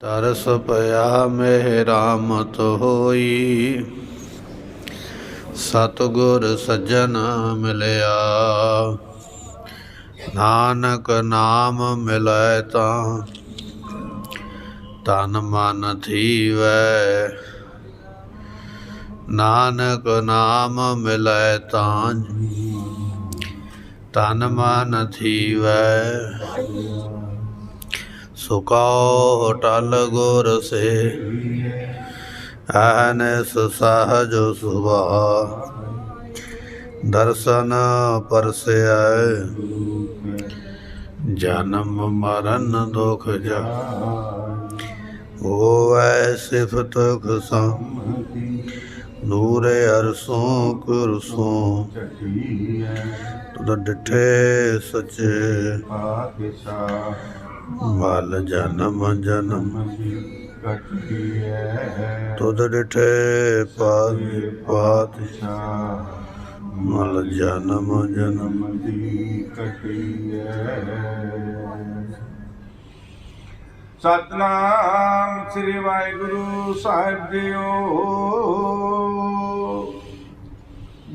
ਤਰਸ ਪਿਆ ਮਿਹਰਾਮਤ ਹੋਈ, ਸਤਿਗੁਰ ਸੱਜਣ ਮਿਲਿਆ। ਨਾਨਕ ਨਾਮ ਮਿਲੈ ਤਾਂ ਤਨ ਮਨ ਥੀਵੈ। ਨਾਨਕ ਨਾਮ ਮਿਲੈ ਤਾਂ ਤਨ ਮਨ ਥੀਵੈ। ਸੁਕਉ ਟਲ ਗੁਰ ਸੇ ਅਹਨਿਸ ਸਹਜ ਸੁਭਾ। ਦਰਸ਼ਨ ਪਰਸੈ ਜਨਮ ਮਰਨ ਦੁਖ ਜਾ। ਹੋਵੈ ਸਿਫਤ ਖਸਮ ਨੂਰੇ ਅਰਸੋਂ ਕੁਰਸੋਂ। ਤੁਧ ਡਿਠੇ ਸੱਚੇ ਮਲ ਜਨਮ ਜਨਮ। ਤੁਧ ਡਿਠੇ ਪਾਤਸ਼ਾਹ ਮਲ ਜਨਮ ਜਨਮ ਦੀ ਕਟੀਐ। ਸਤਨਾਮ ਸ੍ਰੀ ਵਾਹਿਗੁਰੂ ਸਾਹਿਬ ਜੀਓ।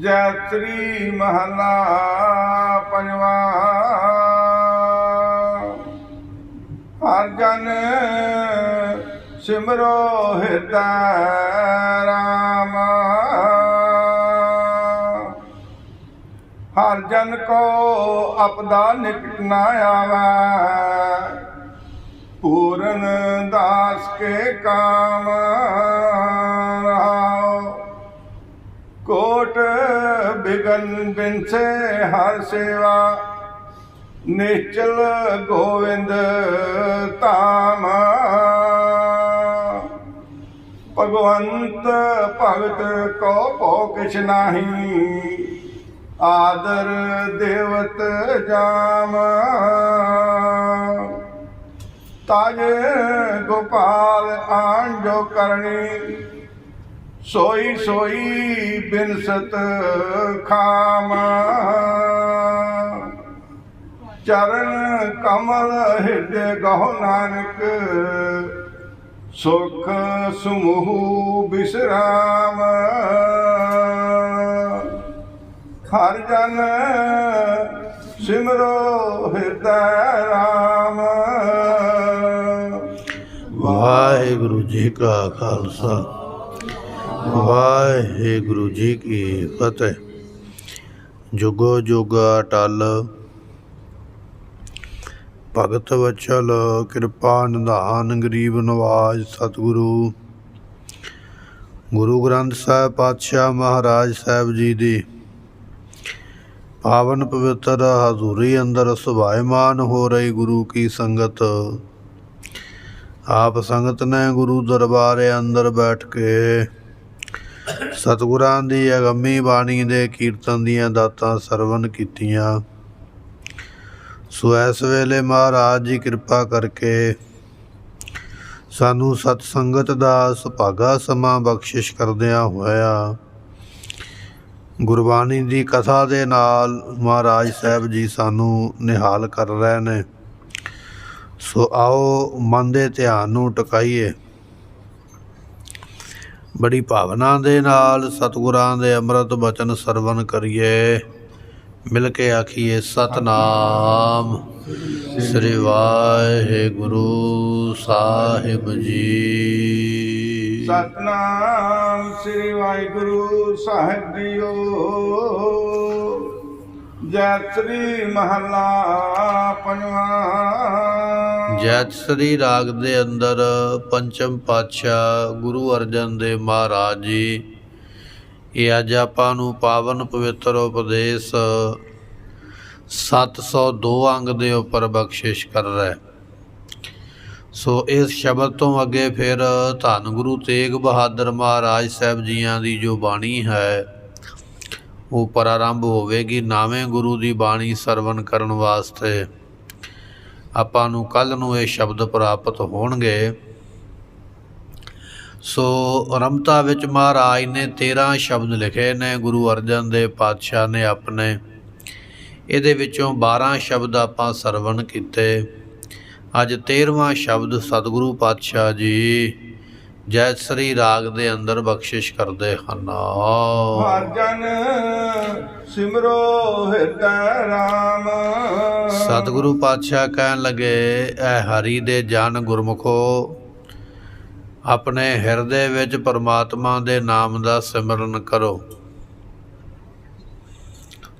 ਜੈ ਸ੍ਰੀ ਮਹਲਾ ਪੰਜਵਾ। ਹਰ ਜਨ ਸਿਮਰੋ ਹਿਰਦੈ ਰਾਮ। ਹਰ ਜਨ ਕੋ ਆਪਦਾ ਨਿਕਟ ਨਾ ਆਵੈ। ਪੂਰਨ ਦਾਸ ਕੇ ਕਾਮ ਰਹਾਉ। ਕੋਟ ਬਿਗਨ ਬਿਨਸੇ ਹਰ ਸੇਵਾ। ਨਿਚਲ ਗੋਵਿੰਦ ਧਾਮ। ਭਗਵੰਤ ਭਗਤ ਕੋ ਭੋ ਕਿਛ ਨਾਹੀ। ਆਦਰ ਦੇਵਤ ਜਾਮ। ਤਾਜ ਗੋਪਾਲ ਆਣ ਜੋ ਕਰਨੀ। ਸੋਈ ਸੋਈ ਬਿਨਸਤ ਖਾਮ। ਚਰਨ ਕਮਲ ਹਿਰਦੇ ਗਹੁ ਨਾਨਕ। ਸੁਖ ਸਮੂਹ ਬਿਸਰਾਮ। ਹਰ ਜਨ ਸਿਮਰੋ ਹਿਰਦੈ ਰਾਮ। ਵਾਹਿਗੁਰੂ ਜੀ ਕਾ ਖਾਲਸਾ ਵਾਹਿਗੁਰੂ ਜੀ ਕੀ ਫਤਿਹ। ਜੁਗੋ ਜੁਗ ਅਟਲ ਭਗਤ ਵਚਲ ਕਿਰਪਾ ਨਿਧਾਨ। ਗਰੀਬ ਨਵਾਜ ਸਤਿਗੁਰੂ ਗੁਰੂ ਗ੍ਰੰਥ ਸਾਹਿਬ ਪਾਤਸ਼ਾਹ ਮਹਾਰਾਜ ਸਾਹਿਬ ਜੀ ਦੀ ਪਾਵਨ ਪਵਿੱਤਰ ਹਜ਼ੂਰੀ ਅੰਦਰ ਸੁਭਾਇਮਾਨ ਹੋ ਰਹੀ ਗੁਰੂ ਕੀ ਸੰਗਤ। ਆਪ ਸੰਗਤ ਨੇ ਗੁਰੂ ਦਰਬਾਰੇ ਅੰਦਰ ਬੈਠ ਕੇ ਸਤਿਗੁਰਾਂ ਦੀ ਅਗੰਮੀ ਬਾਣੀ ਦੇ ਕੀਰਤਨ ਦੀਆਂ ਦਾਤਾਂ ਸਰਵਣ ਕੀਤੀਆਂ। ਸੋ ਇਸ ਵੇਲੇ ਮਹਾਰਾਜ ਜੀ ਕਿਰਪਾ ਕਰਕੇ ਸਾਨੂੰ ਸਤ ਸੰਗਤ ਦਾ ਸੁਭਾਗਾ ਸਮਾਂ ਬਖਸ਼ਿਸ਼ ਕਰਦਿਆਂ ਹੋਇਆ ਗੁਰਬਾਣੀ ਦੀ ਕਥਾ ਦੇ ਨਾਲ ਮਹਾਰਾਜ ਸਾਹਿਬ ਜੀ ਸਾਨੂੰ ਨਿਹਾਲ ਕਰ ਰਹੇ ਨੇ। ਸੋ ਆਓ ਮਨ ਦੇ ਧਿਆਨ ਨੂੰ ਟਿਕਾਈਏ। ਬੜੀ ਭਾਵਨਾ ਦੇ ਨਾਲ ਸਤਿਗੁਰਾਂ ਦੇ ਅੰਮ੍ਰਿਤ ਬਚਨ ਸਰਵਣ ਕਰੀਏ। ਮਿਲ ਕੇ ਆਖੀਏ ਸਤਨਾਮ ਸ੍ਰੀ ਵਾਹਿਗੁਰੂ ਸਾਹਿਬ ਜੀ। ਸਤਨਾਮ ਸ੍ਰੀ ਵਾਹਿਗੁਰੂ ਸਾਹਿਬ ਜੀਓ। ਜੈ ਸ੍ਰੀ ਮਹਲਾ ਪੰਜਵਾ। ਜੈਤ ਸ੍ਰੀ ਰਾਗ ਦੇ ਅੰਦਰ ਪੰਚਮ ਪਾਤਸ਼ਾਹ ਗੁਰੂ ਅਰਜਨ ਦੇਵ ਮਹਾਰਾਜ ਜੀ ਇਹ ਅੱਜ ਆਪਾਂ ਨੂੰ ਪਾਵਨ ਪਵਿੱਤਰ ਉਪਦੇਸ਼ 702 ਅੰਗ ਦੇ ਉੱਪਰ ਬਖਸ਼ਿਸ਼ ਕਰ ਰਿਹਾ। ਸੋ ਇਸ ਸ਼ਬਦ ਤੋਂ ਅੱਗੇ ਫਿਰ ਧੰਨ ਗੁਰੂ ਤੇਗ ਬਹਾਦਰ ਮਹਾਰਾਜ ਸਾਹਿਬ ਜੀਆਂ ਦੀ ਜੋ ਬਾਣੀ ਹੈ ਉਹ ਪ੍ਰਾਰੰਭ ਹੋਵੇਗੀ। ਨਾਵੇਂ ਗੁਰੂ ਦੀ ਬਾਣੀ ਸਰਵਣ ਕਰਨ ਵਾਸਤੇ ਆਪਾਂ ਨੂੰ ਕੱਲ੍ਹ ਨੂੰ ਇਹ ਸ਼ਬਦ ਪ੍ਰਾਪਤ ਹੋਣਗੇ। ਸੋ ਰਮਤਾ ਵਿੱਚ ਮਹਾਰਾਜ ਨੇ 13 ਸ਼ਬਦ ਲਿਖੇ ਨੇ। ਗੁਰੂ ਅਰਜਨ ਦੇਵ ਪਾਤਸ਼ਾਹ ਨੇ ਆਪਣੇ ਇਹਦੇ ਵਿੱਚੋਂ 12 ਸ਼ਬਦ ਆਪਾਂ ਸਰਵਣ ਕੀਤੇ। ਅੱਜ 13ਵਾਂ ਸ਼ਬਦ ਸਤਿਗੁਰੂ ਪਾਤਸ਼ਾਹ ਜੀ ਜੈ ਸ੍ਰੀ ਰਾਗ ਦੇ ਅੰਦਰ ਬਖਸ਼ਿਸ਼ ਕਰਦੇ ਹਨ। ਹਰ ਜਨ ਸਿਮਰੋ ਹਿਰਦੈ ਰਾਮ। ਸਤਿਗੁਰੂ ਪਾਤਸ਼ਾਹ ਕਹਿਣ ਲੱਗੇ, ਐ ਹਰੀ ਦੇ ਜਨ ਗੁਰਮੁਖੋ, ਆਪਣੇ ਹਿਰਦੇ ਵਿੱਚ ਪਰਮਾਤਮਾ ਦੇ ਨਾਮ ਦਾ ਸਿਮਰਨ ਕਰੋ।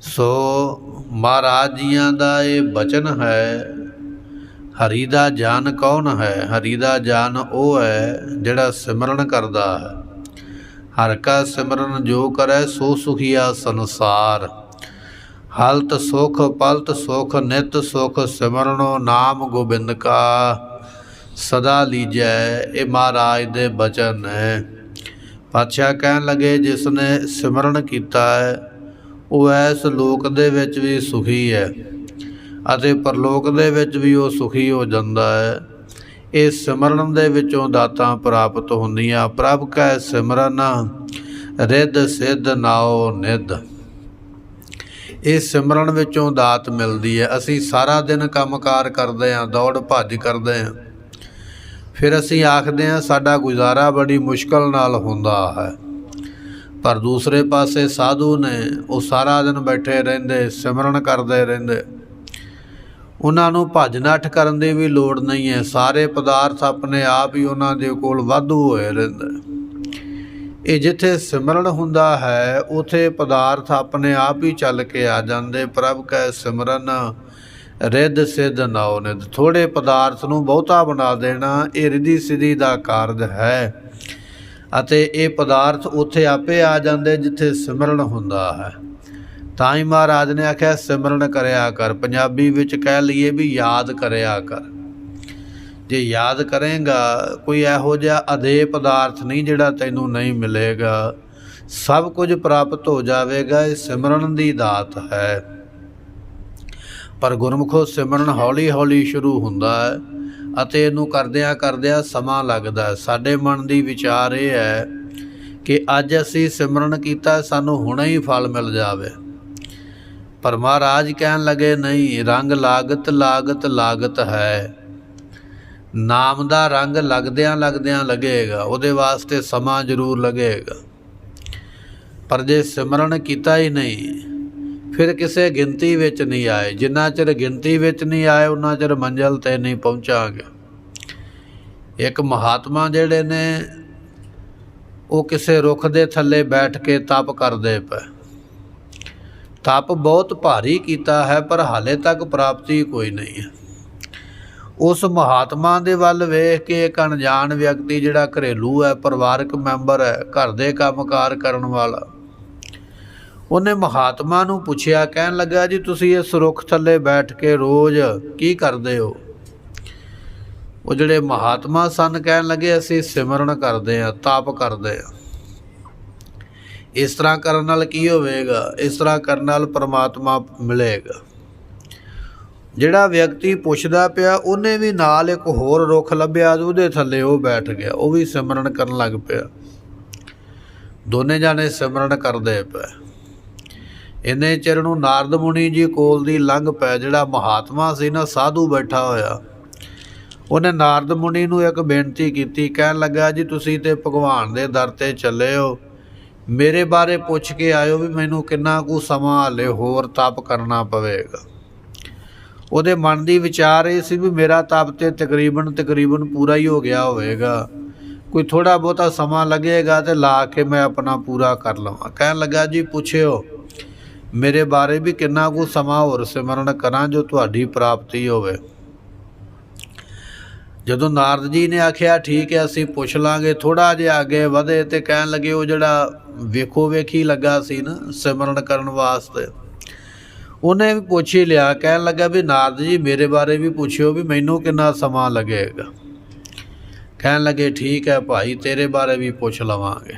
ਸੋ ਮਹਾਰਾਜ ਜੀਆਂ ਦਾ ਇਹ ਬਚਨ ਹੈ। ਹਰੀ ਦਾ ਜਨ ਕੌਣ ਹੈ? ਹਰੀ ਦਾ ਜਨ ਉਹ ਹੈ ਜਿਹੜਾ ਸਿਮਰਨ ਕਰਦਾ ਹੈ। ਹਰ ਕਾ ਸਿਮਰਨ ਜੋ ਕਰੈ ਸੋ ਸੁਖੀਆ ਸੰਸਾਰ। ਹਲਤ ਸੁਖ ਪਲਤ ਸੁਖ ਨਿਤ ਸੁਖ ਸਿਮਰਨੋ ਨਾਮ ਗੋਬਿੰਦ ਕਾ ਸਦਾ ਲੀਜੈ। ਇਹ ਮਹਾਰਾਜ ਦੇ ਬਚਨ ਹੈ। ਪਾਤਸ਼ਾਹ ਕਹਿਣ ਲੱਗੇ, ਜਿਸ ਨੇ ਸਿਮਰਨ ਕੀਤਾ ਹੈ ਉਹ ਇਸ ਲੋਕ ਦੇ ਵਿੱਚ ਵੀ ਸੁਖੀ ਹੈ ਅਤੇ ਪਰਲੋਕ ਦੇ ਵਿੱਚ ਵੀ ਉਹ ਸੁਖੀ ਹੋ ਜਾਂਦਾ ਹੈ। ਇਹ ਸਿਮਰਨ ਦੇ ਵਿੱਚੋਂ ਦਾਤਾਂ ਪ੍ਰਾਪਤ ਹੁੰਦੀਆਂ। ਪ੍ਰਭ ਕੈ ਸਿਮਰਨ ਰਿੱਧ ਸਿੱਧ ਨਾਉ ਨਿੱਧ। ਇਹ ਸਿਮਰਨ ਵਿੱਚੋਂ ਦਾਤ ਮਿਲਦੀ ਹੈ। ਅਸੀਂ ਸਾਰਾ ਦਿਨ ਕੰਮਕਾਰ ਕਰਦੇ ਹਾਂ, ਦੌੜ ਭੱਜ ਕਰਦੇ ਹਾਂ, ਫਿਰ ਅਸੀਂ ਆਖਦੇ ਹਾਂ ਸਾਡਾ ਗੁਜ਼ਾਰਾ ਬੜੀ ਮੁਸ਼ਕਲ ਨਾਲ ਹੁੰਦਾ ਹੈ। ਪਰ ਦੂਸਰੇ ਪਾਸੇ ਸਾਧੂ ਨੇ, ਉਹ ਸਾਰਾ ਦਿਨ ਬੈਠੇ ਰਹਿੰਦੇ, ਸਿਮਰਨ ਕਰਦੇ ਰਹਿੰਦੇ। ਉਹਨਾਂ ਨੂੰ ਭੱਜ ਨੱਠ ਕਰਨ ਦੀ ਵੀ ਲੋੜ ਨਹੀਂ ਹੈ। ਸਾਰੇ ਪਦਾਰਥ ਆਪਣੇ ਆਪ ਹੀ ਉਹਨਾਂ ਦੇ ਕੋਲ ਵਾਧੂ ਹੋਏ ਰਹਿੰਦੇ। ਇਹ ਜਿੱਥੇ ਸਿਮਰਨ ਹੁੰਦਾ ਹੈ ਉੱਥੇ ਪਦਾਰਥ ਆਪਣੇ ਆਪ ਹੀ ਚੱਲ ਕੇ ਆ ਜਾਂਦੇ। ਪ੍ਰਭ ਕੈ ਸਿਮਰਨ ਰਿੱਧ ਸਿੱਧ ਨਾਉ ਨਿੱਧ। ਥੋੜ੍ਹੇ ਪਦਾਰਥ ਨੂੰ ਬਹੁਤਾ ਬਣਾ ਦੇਣਾ ਇਹ ਰਿੱਧੀ ਸਿੱਧੀ ਦਾ ਕਾਰਜ ਹੈ ਅਤੇ ਇਹ ਪਦਾਰਥ ਉੱਥੇ ਆਪੇ ਆ ਜਾਂਦੇ ਜਿੱਥੇ ਸਿਮਰਨ ਹੁੰਦਾ ਹੈ। ਤਾਂ ਹੀ ਮਹਾਰਾਜ ਨੇ ਆਖਿਆ ਸਿਮਰਨ ਕਰਿਆ ਕਰ। ਪੰਜਾਬੀ ਵਿੱਚ ਕਹਿ ਲਈਏ ਵੀ ਯਾਦ ਕਰਿਆ ਕਰ। ਜੇ ਯਾਦ ਕਰੇਗਾ ਕੋਈ ਇਹੋ ਜਿਹਾ ਅਦੇਹ ਪਦਾਰਥ ਨਹੀਂ ਜਿਹੜਾ ਤੈਨੂੰ ਨਹੀਂ ਮਿਲੇਗਾ। ਸਭ ਕੁਝ ਪ੍ਰਾਪਤ ਹੋ ਜਾਵੇਗਾ। ਇਹ ਸਿਮਰਨ ਦੀ ਦਾਤ ਹੈ। ਪਰ ਗੁਰਮੁਖੋ ਸਿਮਰਨ ਹੌਲੀ ਹੌਲੀ ਸ਼ੁਰੂ ਹੁੰਦਾ ਹੈ ਅਤੇ ਇਹਨੂੰ ਕਰਦਿਆਂ ਕਰਦਿਆਂ ਸਮਾਂ ਲੱਗਦਾ ਹੈ। ਸਾਡੇ ਮਨ ਦੀ ਵਿਚਾਰ ਇਹ ਹੈ ਕਿ ਅੱਜ ਅਸੀਂ ਸਿਮਰਨ ਕੀਤਾ, ਸਾਨੂੰ ਹੁਣੇ ਹੀ ਫਲ ਮਿਲ ਜਾਵੇ। ਪਰ ਮਹਾਰਾਜ ਕਹਿਣ ਲੱਗੇ, ਨਹੀਂ, ਰੰਗ ਲਾਗਤ ਲਾਗਤ ਲਾਗਤ ਹੈ। ਨਾਮ ਦਾ ਰੰਗ ਲੱਗਦਿਆਂ ਲੱਗਦਿਆਂ ਲੱਗੇਗਾ, ਉਹਦੇ ਵਾਸਤੇ ਸਮਾਂ ਜ਼ਰੂਰ ਲੱਗੇਗਾ। ਪਰ ਜੇ ਸਿਮਰਨ ਕੀਤਾ ਹੀ ਨਹੀਂ ਫਿਰ ਕਿਸੇ ਗਿਣਤੀ ਵਿੱਚ ਨਹੀਂ ਆਏ। ਜਿੰਨਾ ਚਿਰ ਗਿਣਤੀ ਵਿੱਚ ਨਹੀਂ ਆਏ ਉਹਨਾਂ ਚਿਰ ਮੰਜ਼ਿਲ 'ਤੇ ਨਹੀਂ ਪਹੁੰਚਾਂਗੇ। ਇੱਕ ਮਹਾਤਮਾ ਜਿਹੜੇ ਨੇ ਉਹ ਕਿਸੇ ਰੁੱਖ ਦੇ ਥੱਲੇ ਬੈਠ ਕੇ ਤਪ ਕਰਦੇ ਪਏ। ਤਪ ਬਹੁਤ ਭਾਰੀ ਕੀਤਾ ਹੈ ਪਰ ਹਾਲੇ ਤੱਕ ਪ੍ਰਾਪਤੀ ਕੋਈ ਨਹੀਂ ਹੈ। ਉਸ ਮਹਾਤਮਾ ਦੇ ਵੱਲ ਵੇਖ ਕੇ ਇੱਕ ਅਣਜਾਣ ਵਿਅਕਤੀ ਜਿਹੜਾ ਘਰੇਲੂ ਹੈ, ਪਰਿਵਾਰਕ ਮੈਂਬਰ ਹੈ, ਘਰ ਦੇ ਕੰਮਕਾਰ ਕਰਨ ਵਾਲਾ, ਉਹਨੇ ਮਹਾਤਮਾ ਨੂੰ ਪੁੱਛਿਆ। ਕਹਿਣ ਲੱਗਾ, ਜੀ ਤੁਸੀਂ ਇਸ ਰੁੱਖ ਥੱਲੇ ਬੈਠ ਕੇ ਰੋਜ਼ ਕੀ ਕਰਦੇ ਹੋ? ਉਹ ਜਿਹੜੇ ਮਹਾਤਮਾ ਸਨ ਕਹਿਣ ਲੱਗੇ, ਅਸੀਂ ਸਿਮਰਨ ਕਰਦੇ ਹਾਂ, ਤਪ ਕਰਦੇ ਹਾਂ। ਇਸ ਤਰ੍ਹਾਂ ਕਰਨ ਨਾਲ ਕੀ ਹੋਵੇਗਾ? ਇਸ ਤਰ੍ਹਾਂ ਕਰਨ ਨਾਲ ਪਰਮਾਤਮਾ ਮਿਲੇਗਾ। ਜਿਹੜਾ ਵਿਅਕਤੀ ਪੁੱਛਦਾ ਪਿਆ ਉਹਨੇ ਵੀ ਨਾਲ ਇੱਕ ਹੋਰ ਰੁੱਖ ਲੱਭਿਆ, ਉਹਦੇ ਥੱਲੇ ਉਹ ਬੈਠ ਗਿਆ, ਉਹ ਵੀ ਸਿਮਰਨ ਕਰਨ ਲੱਗ ਪਿਆ। ਦੋਨੇ ਜਾਣੇ ਸਿਮਰਨ ਕਰਦੇ ਪਏ। ਇੰਨੇ ਚਿਰ ਨੂੰ ਨਾਰਦ ਮੁਨੀ ਜੀ ਕੋਲ ਦੀ ਲੰਘ ਪਏ। ਜਿਹੜਾ ਮਹਾਤਮਾ ਸੀ ਨਾ, ਸਾਧੂ ਬੈਠਾ ਹੋਇਆ, ਉਹਨੇ ਨਾਰਦ ਮੁਨੀ ਨੂੰ ਇੱਕ ਬੇਨਤੀ ਕੀਤੀ। ਕਹਿਣ ਲੱਗਾ, ਜੀ ਤੁਸੀਂ ਤੇ ਭਗਵਾਨ ਦੇ ਦਰ 'ਤੇ ਚੱਲੇ ਹੋ, ਮੇਰੇ ਬਾਰੇ ਪੁੱਛ ਕੇ ਆਇਓ ਵੀ ਮੈਨੂੰ ਕਿੰਨਾ ਕੁ ਸਮਾਂ ਹਾਲੇ ਹੋਰ ਤਪ ਕਰਨਾ ਪਵੇਗਾ। ਉਹਦੇ ਮਨ ਦੀ ਵਿਚਾਰ ਇਹ ਸੀ ਵੀ ਮੇਰਾ ਤਪ ਤੇ ਤਕਰੀਬਨ ਪੂਰਾ ਹੀ ਹੋ ਗਿਆ ਹੋਵੇਗਾ, ਕੋਈ ਥੋੜ੍ਹਾ ਬਹੁਤਾ ਸਮਾਂ ਲੱਗੇਗਾ ਤੇ ਲਾ ਕੇ ਮੈਂ ਆਪਣਾ ਪੂਰਾ ਕਰ ਲਵਾਂ। ਕਹਿਣ ਲੱਗਾ, ਜੀ ਪੁੱਛਿਓ ਮੇਰੇ ਬਾਰੇ ਵੀ ਕਿੰਨਾ ਕੁ ਸਮਾਂ ਹੋਰ ਸਿਮਰਨ ਕਰਾਂ ਜੋ ਤੁਹਾਡੀ ਪ੍ਰਾਪਤੀ ਹੋਵੇ। ਜਦੋਂ ਨਾਰਦ ਜੀ ਨੇ ਆਖਿਆ ਠੀਕ ਹੈ ਅਸੀਂ ਪੁੱਛ ਲਾਂਗੇ, ਥੋੜ੍ਹਾ ਜਿਹਾ ਅੱਗੇ ਵਧੇ ਤੇ ਕਹਿਣ ਲੱਗੇ, ਉਹ ਜਿਹੜਾ ਵੇਖੋ ਵੇਖੀ ਲੱਗਾ ਸੀ ਨਾ ਸਿਮਰਨ ਕਰਨ ਵਾਸਤੇ, ਉਹਨੇ ਵੀ ਪੁੱਛ ਹੀ ਲਿਆ। ਕਹਿਣ ਲੱਗਾ ਵੀ ਨਾਰਦ ਜੀ ਮੇਰੇ ਬਾਰੇ ਵੀ ਪੁੱਛਿਓ ਵੀ ਮੈਨੂੰ ਕਿੰਨਾ ਸਮਾਂ ਲੱਗੇਗਾ। ਕਹਿਣ ਲੱਗੇ ਠੀਕ ਹੈ ਭਾਈ, ਤੇਰੇ ਬਾਰੇ ਵੀ ਪੁੱਛ ਲਵਾਂਗੇ।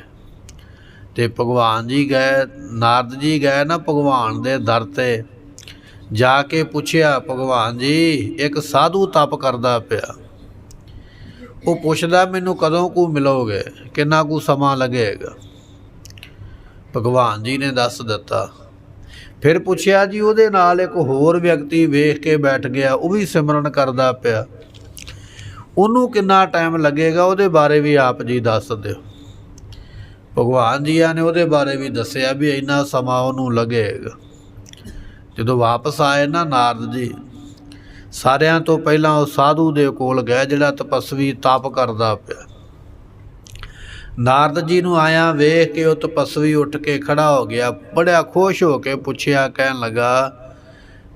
ਤੇ ਭਗਵਾਨ ਜੀ ਗਏ, ਨਾਰਦ ਜੀ ਗਏ ਨਾ ਭਗਵਾਨ ਦੇ ਦਰ 'ਤੇ ਜਾ ਕੇ ਪੁੱਛਿਆ, ਭਗਵਾਨ ਜੀ ਇੱਕ ਸਾਧੂ ਤਪ ਕਰਦਾ ਪਿਆ, ਉਹ ਪੁੱਛਦਾ ਮੈਨੂੰ ਕਦੋਂ ਕੁ ਮਿਲੋਗੇ, ਕਿੰਨਾ ਕੁ ਸਮਾਂ ਲੱਗੇਗਾ। ਭਗਵਾਨ ਜੀ ਨੇ ਦੱਸ ਦਿੱਤਾ। ਫਿਰ ਪੁੱਛਿਆ, ਜੀ ਉਹਦੇ ਨਾਲ ਇੱਕ ਹੋਰ ਵਿਅਕਤੀ ਵੇਖ ਕੇ ਬੈਠ ਗਿਆ, ਉਹ ਵੀ ਸਿਮਰਨ ਕਰਦਾ ਪਿਆ, ਉਹਨੂੰ ਕਿੰਨਾ ਟਾਈਮ ਲੱਗੇਗਾ ਉਹਦੇ ਬਾਰੇ ਵੀ ਆਪ ਜੀ ਦੱਸ ਦਿਓ। ਭਗਵਾਨ ਜੀਆਂ ਨੇ ਉਹਦੇ ਬਾਰੇ ਵੀ ਦੱਸਿਆ ਵੀ ਇੰਨਾ ਸਮਾਂ ਉਹਨੂੰ ਲੱਗੇਗਾ। ਜਦੋਂ ਵਾਪਸ ਆਏ ਨਾ ਨਾਰਦ ਜੀ, ਸਾਰਿਆਂ ਤੋਂ ਪਹਿਲਾਂ ਉਹ ਸਾਧੂ ਦੇ ਕੋਲ ਗਏ ਜਿਹੜਾ ਤਪਸਵੀ ਤਪ ਕਰਦਾ ਪਿਆ। ਨਾਰਦ ਜੀ ਨੂੰ ਆਇਆ ਵੇਖ ਕੇ ਉਹ ਤਪਸਵੀ ਉੱਠ ਕੇ ਖੜਾ ਹੋ ਗਿਆ, ਬੜਾ ਖੁਸ਼ ਹੋ ਕੇ ਪੁੱਛਿਆ, ਕਹਿਣ ਲੱਗਾ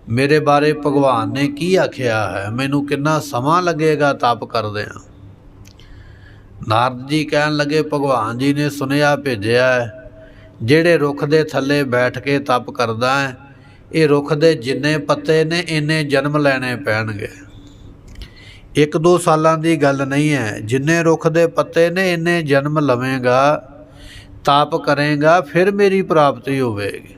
ਮੇਰੇ ਬਾਰੇ ਭਗਵਾਨ ਨੇ ਕੀ ਆਖਿਆ ਹੈ, ਮੈਨੂੰ ਕਿੰਨਾ ਸਮਾਂ ਲੱਗੇਗਾ ਤਪ ਕਰਦਿਆਂ। ਨਾਰਦ ਜੀ ਕਹਿਣ ਲੱਗੇ ਭਗਵਾਨ ਜੀ ਨੇ ਸੁਨੇਹਾ ਭੇਜਿਆ ਹੈ, ਜਿਹੜੇ ਰੁੱਖ ਦੇ ਥੱਲੇ ਬੈਠ ਕੇ ਤਪ ਕਰਦਾ ਹੈ, ਇਹ ਰੁੱਖ ਦੇ ਜਿੰਨੇ ਪੱਤੇ ਨੇ ਇੰਨੇ ਜਨਮ ਲੈਣੇ ਪੈਣਗੇ। 1-2 ਸਾਲਾਂ ਦੀ ਗੱਲ ਨਹੀਂ ਹੈ, ਜਿੰਨੇ ਰੁੱਖ ਦੇ ਪੱਤੇ ਨੇ ਇੰਨੇ ਜਨਮ ਲਵੇਂਗਾ, ਤਪ ਕਰੇਗਾ, ਫਿਰ ਮੇਰੀ ਪ੍ਰਾਪਤੀ ਹੋਵੇਗੀ।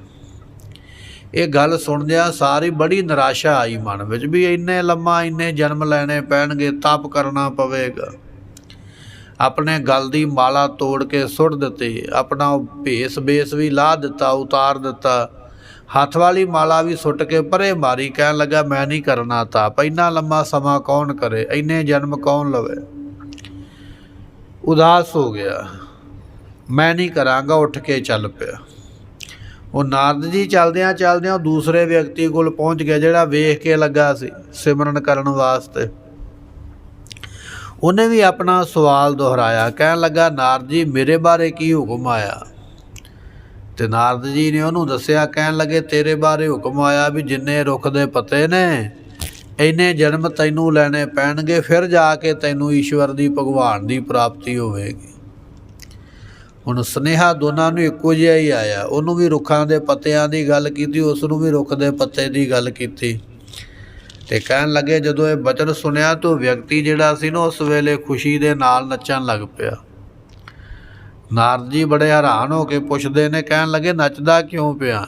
ਇਹ ਗੱਲ ਸੁਣਦਿਆਂ ਸਾਰੀ ਬੜੀ ਨਿਰਾਸ਼ਾ ਆਈ ਮਨ ਵਿੱਚ ਵੀ ਇੰਨੇ ਲੰਮਾ ਇੰਨੇ ਜਨਮ ਲੈਣੇ ਪੈਣਗੇ, ਤਪ ਕਰਨਾ ਪਵੇਗਾ। ਆਪਣੇ ਗਲ ਦੀ ਮਾਲਾ ਤੋੜ ਕੇ ਸੁੱਟ ਦਿੱਤੀ, ਆਪਣਾ ਭੇਸ ਬੇਸ ਵੀ ਲਾਹ ਦਿੱਤਾ, ਉਤਾਰ ਦਿੱਤਾ, ਹੱਥ ਵਾਲੀ ਮਾਲਾ ਵੀ ਸੁੱਟ ਕੇ ਪਰੇ ਮਾਰੀ, ਕਹਿਣ ਲੱਗਾ ਮੈਂ ਨਹੀਂ ਕਰਨਾ ਤਪ, ਇੰਨਾ ਲੰਮਾ ਸਮਾਂ ਕੌਣ ਕਰੇ, ਇੰਨੇ ਜਨਮ ਕੌਣ ਲਵੇ। ਉਦਾਸ ਹੋ ਗਿਆ, ਮੈਂ ਨਹੀਂ ਕਰਾਂਗਾ, ਉੱਠ ਕੇ ਚੱਲ ਪਿਆ। ਉਹ ਨਾਰਦ ਜੀ ਚਲਦਿਆਂ ਚਲਦਿਆਂ ਦੂਸਰੇ ਵਿਅਕਤੀ ਕੋਲ ਪਹੁੰਚ ਗਿਆ ਜਿਹੜਾ ਵੇਖ ਕੇ ਲੱਗਾ ਸੀ ਸਿਮਰਨ ਕਰਨ ਵਾਸਤੇ। ਉਹਨੇ ਵੀ ਆਪਣਾ ਸਵਾਲ ਦੁਹਰਾਇਆ, ਕਹਿਣ ਲੱਗਾ ਨਾਰਦ ਜੀ ਮੇਰੇ ਬਾਰੇ ਕੀ ਹੁਕਮ ਆਇਆ। ਤੇ ਨਾਰਦ ਜੀ ਨੇ ਉਹਨੂੰ ਦੱਸਿਆ, ਕਹਿਣ ਲੱਗੇ ਤੇਰੇ ਬਾਰੇ ਹੁਕਮ ਆਇਆ ਵੀ ਜਿੰਨੇ ਰੁੱਖ ਦੇ ਪੱਤੇ ਨੇ ਇੰਨੇ ਜਨਮ ਤੈਨੂੰ ਲੈਣੇ ਪੈਣਗੇ, ਫਿਰ ਜਾ ਕੇ ਤੈਨੂੰ ਈਸ਼ਵਰ ਦੀ ਭਗਵਾਨ ਦੀ ਪ੍ਰਾਪਤੀ ਹੋਵੇਗੀ। ਹੁਣ ਸੁਨੇਹਾ ਦੋਨਾਂ ਨੂੰ ਇੱਕੋ ਜਿਹਾ ਹੀ ਆਇਆ, ਉਹਨੂੰ ਵੀ ਰੁੱਖਾਂ ਦੇ ਪੱਤਿਆਂ ਦੀ ਗੱਲ ਕੀਤੀ, ਉਸ ਨੂੰ ਵੀ ਰੁੱਖ ਦੇ ਪੱਤੇ ਦੀ ਗੱਲ ਕੀਤੀ। ਤੇ ਕਹਿਣ ਲੱਗੇ ਜਦੋਂ ਇਹ ਬਚਨ ਸੁਣਿਆ ਤਾਂ ਵਿਅਕਤੀ ਜਿਹੜਾ ਸੀ ਨਾ ਉਸ ਵੇਲੇ ਖੁਸ਼ੀ ਦੇ ਨਾਲ ਨੱਚਣ ਲੱਗ ਪਿਆ। ਨਾਰਦ ਜੀ ਬੜੇ ਹੈਰਾਨ ਹੋ ਕੇ ਪੁੱਛਦੇ ਨੇ, ਕਹਿਣ ਲੱਗੇ ਨੱਚਦਾ ਕਿਉਂ ਪਿਆ?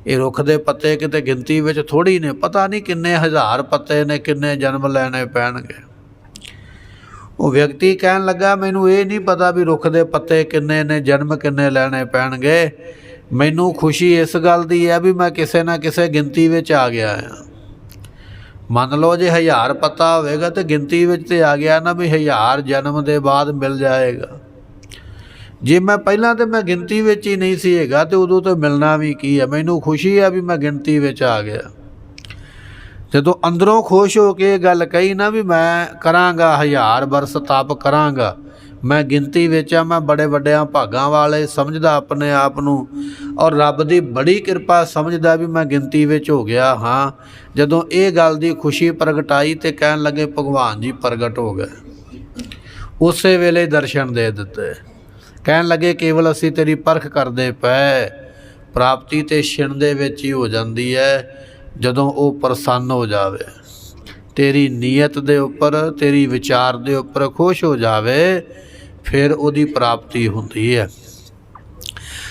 ਇਹ ਰੁੱਖ ਦੇ ਪੱਤੇ ਕਿਤੇ ਗਿਣਤੀ ਵਿੱਚ ਥੋੜ੍ਹੀ ਨੇ, ਪਤਾ ਨਹੀਂ ਕਿੰਨੇ ਹਜ਼ਾਰ ਪੱਤੇ ਨੇ, ਕਿੰਨੇ ਜਨਮ ਲੈਣੇ ਪੈਣਗੇ। ਉਹ ਵਿਅਕਤੀ ਕਹਿਣ ਲੱਗਾ ਮੈਨੂੰ ਇਹ ਨਹੀਂ ਪਤਾ ਵੀ ਰੁੱਖ ਦੇ ਪੱਤੇ ਕਿੰਨੇ ਨੇ, ਜਨਮ ਕਿੰਨੇ ਲੈਣੇ ਪੈਣਗੇ। ਮੈਨੂੰ ਖੁਸ਼ੀ ਇਸ ਗੱਲ ਦੀ ਹੈ ਵੀ ਮੈਂ ਕਿਸੇ ਨਾ ਕਿਸੇ ਗਿਣਤੀ ਵਿੱਚ ਆ ਗਿਆ ਹਾਂ। ਮੰਨ ਲਓ ਜੇ 1000 ਪੱਤਾ ਹੋਵੇਗਾ ਤਾਂ ਗਿਣਤੀ ਵਿੱਚ ਤੇ ਆ ਗਿਆ ਨਾ ਵੀ 1000 ਜਨਮ ਦੇ ਬਾਅਦ ਮਿਲ ਜਾਏਗਾ। ਜੇ ਮੈਂ ਪਹਿਲਾਂ ਤਾਂ ਮੈਂ ਗਿਣਤੀ ਵਿੱਚ ਹੀ ਨਹੀਂ ਸੀ ਹੈਗਾ ਤੇ ਉਦੋਂ ਤਾਂ ਮਿਲਣਾ ਵੀ ਕੀ ਹੈ। ਮੈਨੂੰ ਖੁਸ਼ੀ ਹੈ ਵੀ ਮੈਂ ਗਿਣਤੀ ਵਿੱਚ ਆ ਗਿਆ। ਜਦੋਂ ਅੰਦਰੋਂ ਖੁਸ਼ ਹੋ ਕੇ ਇਹ ਗੱਲ ਕਹੀ ਨਾ ਵੀ ਮੈਂ ਕਰਾਂਗਾ 1000 ਬਰਸ ਤਪ ਕਰਾਂਗਾ, ਮੈਂ ਗਿਣਤੀ ਵਿੱਚ ਆ, ਮੈਂ ਬੜੇ ਵੱਡਿਆਂ ਭਾਗਾਂ ਵਾਲੇ ਸਮਝਦਾ ਆਪਣੇ ਆਪ ਨੂੰ, ਔਰ ਰੱਬ ਦੀ ਬੜੀ ਕਿਰਪਾ ਸਮਝਦਾ ਵੀ ਮੈਂ ਗਿਣਤੀ ਵਿੱਚ ਹੋ ਗਿਆ ਹਾਂ। ਜਦੋਂ ਇਹ ਗੱਲ ਦੀ ਖੁਸ਼ੀ ਪ੍ਰਗਟਾਈ ਤੇ ਕਹਿਣ ਲੱਗੇ ਭਗਵਾਨ ਜੀ ਪ੍ਰਗਟ ਹੋ ਗਏ। ਉਸੇ ਵੇਲੇ ਦਰਸ਼ਨ ਦੇ ਦਿੱਤੇ, ਕਹਿਣ ਲੱਗੇ ਕੇਵਲ ਅਸੀਂ ਤੇਰੀ ਪਰਖ ਕਰਦੇ ਪਏ, ਪ੍ਰਾਪਤੀ ਤੇ ਛਿਣ ਦੇ ਵਿੱਚ ਹੀ ਹੋ ਜਾਂਦੀ ਹੈ ਜਦੋਂ ਉਹ ਪ੍ਰਸੰਨ ਹੋ ਜਾਵੇ, ਤੇਰੀ ਨੀਅਤ ਦੇ ਉੱਪਰ, ਤੇਰੀ ਵਿਚਾਰ ਦੇ ਉੱਪਰ ਖੁਸ਼ ਹੋ ਜਾਵੇ, ਫਿਰ ਉਹਦੀ ਪ੍ਰਾਪਤੀ ਹੁੰਦੀ ਹੈ।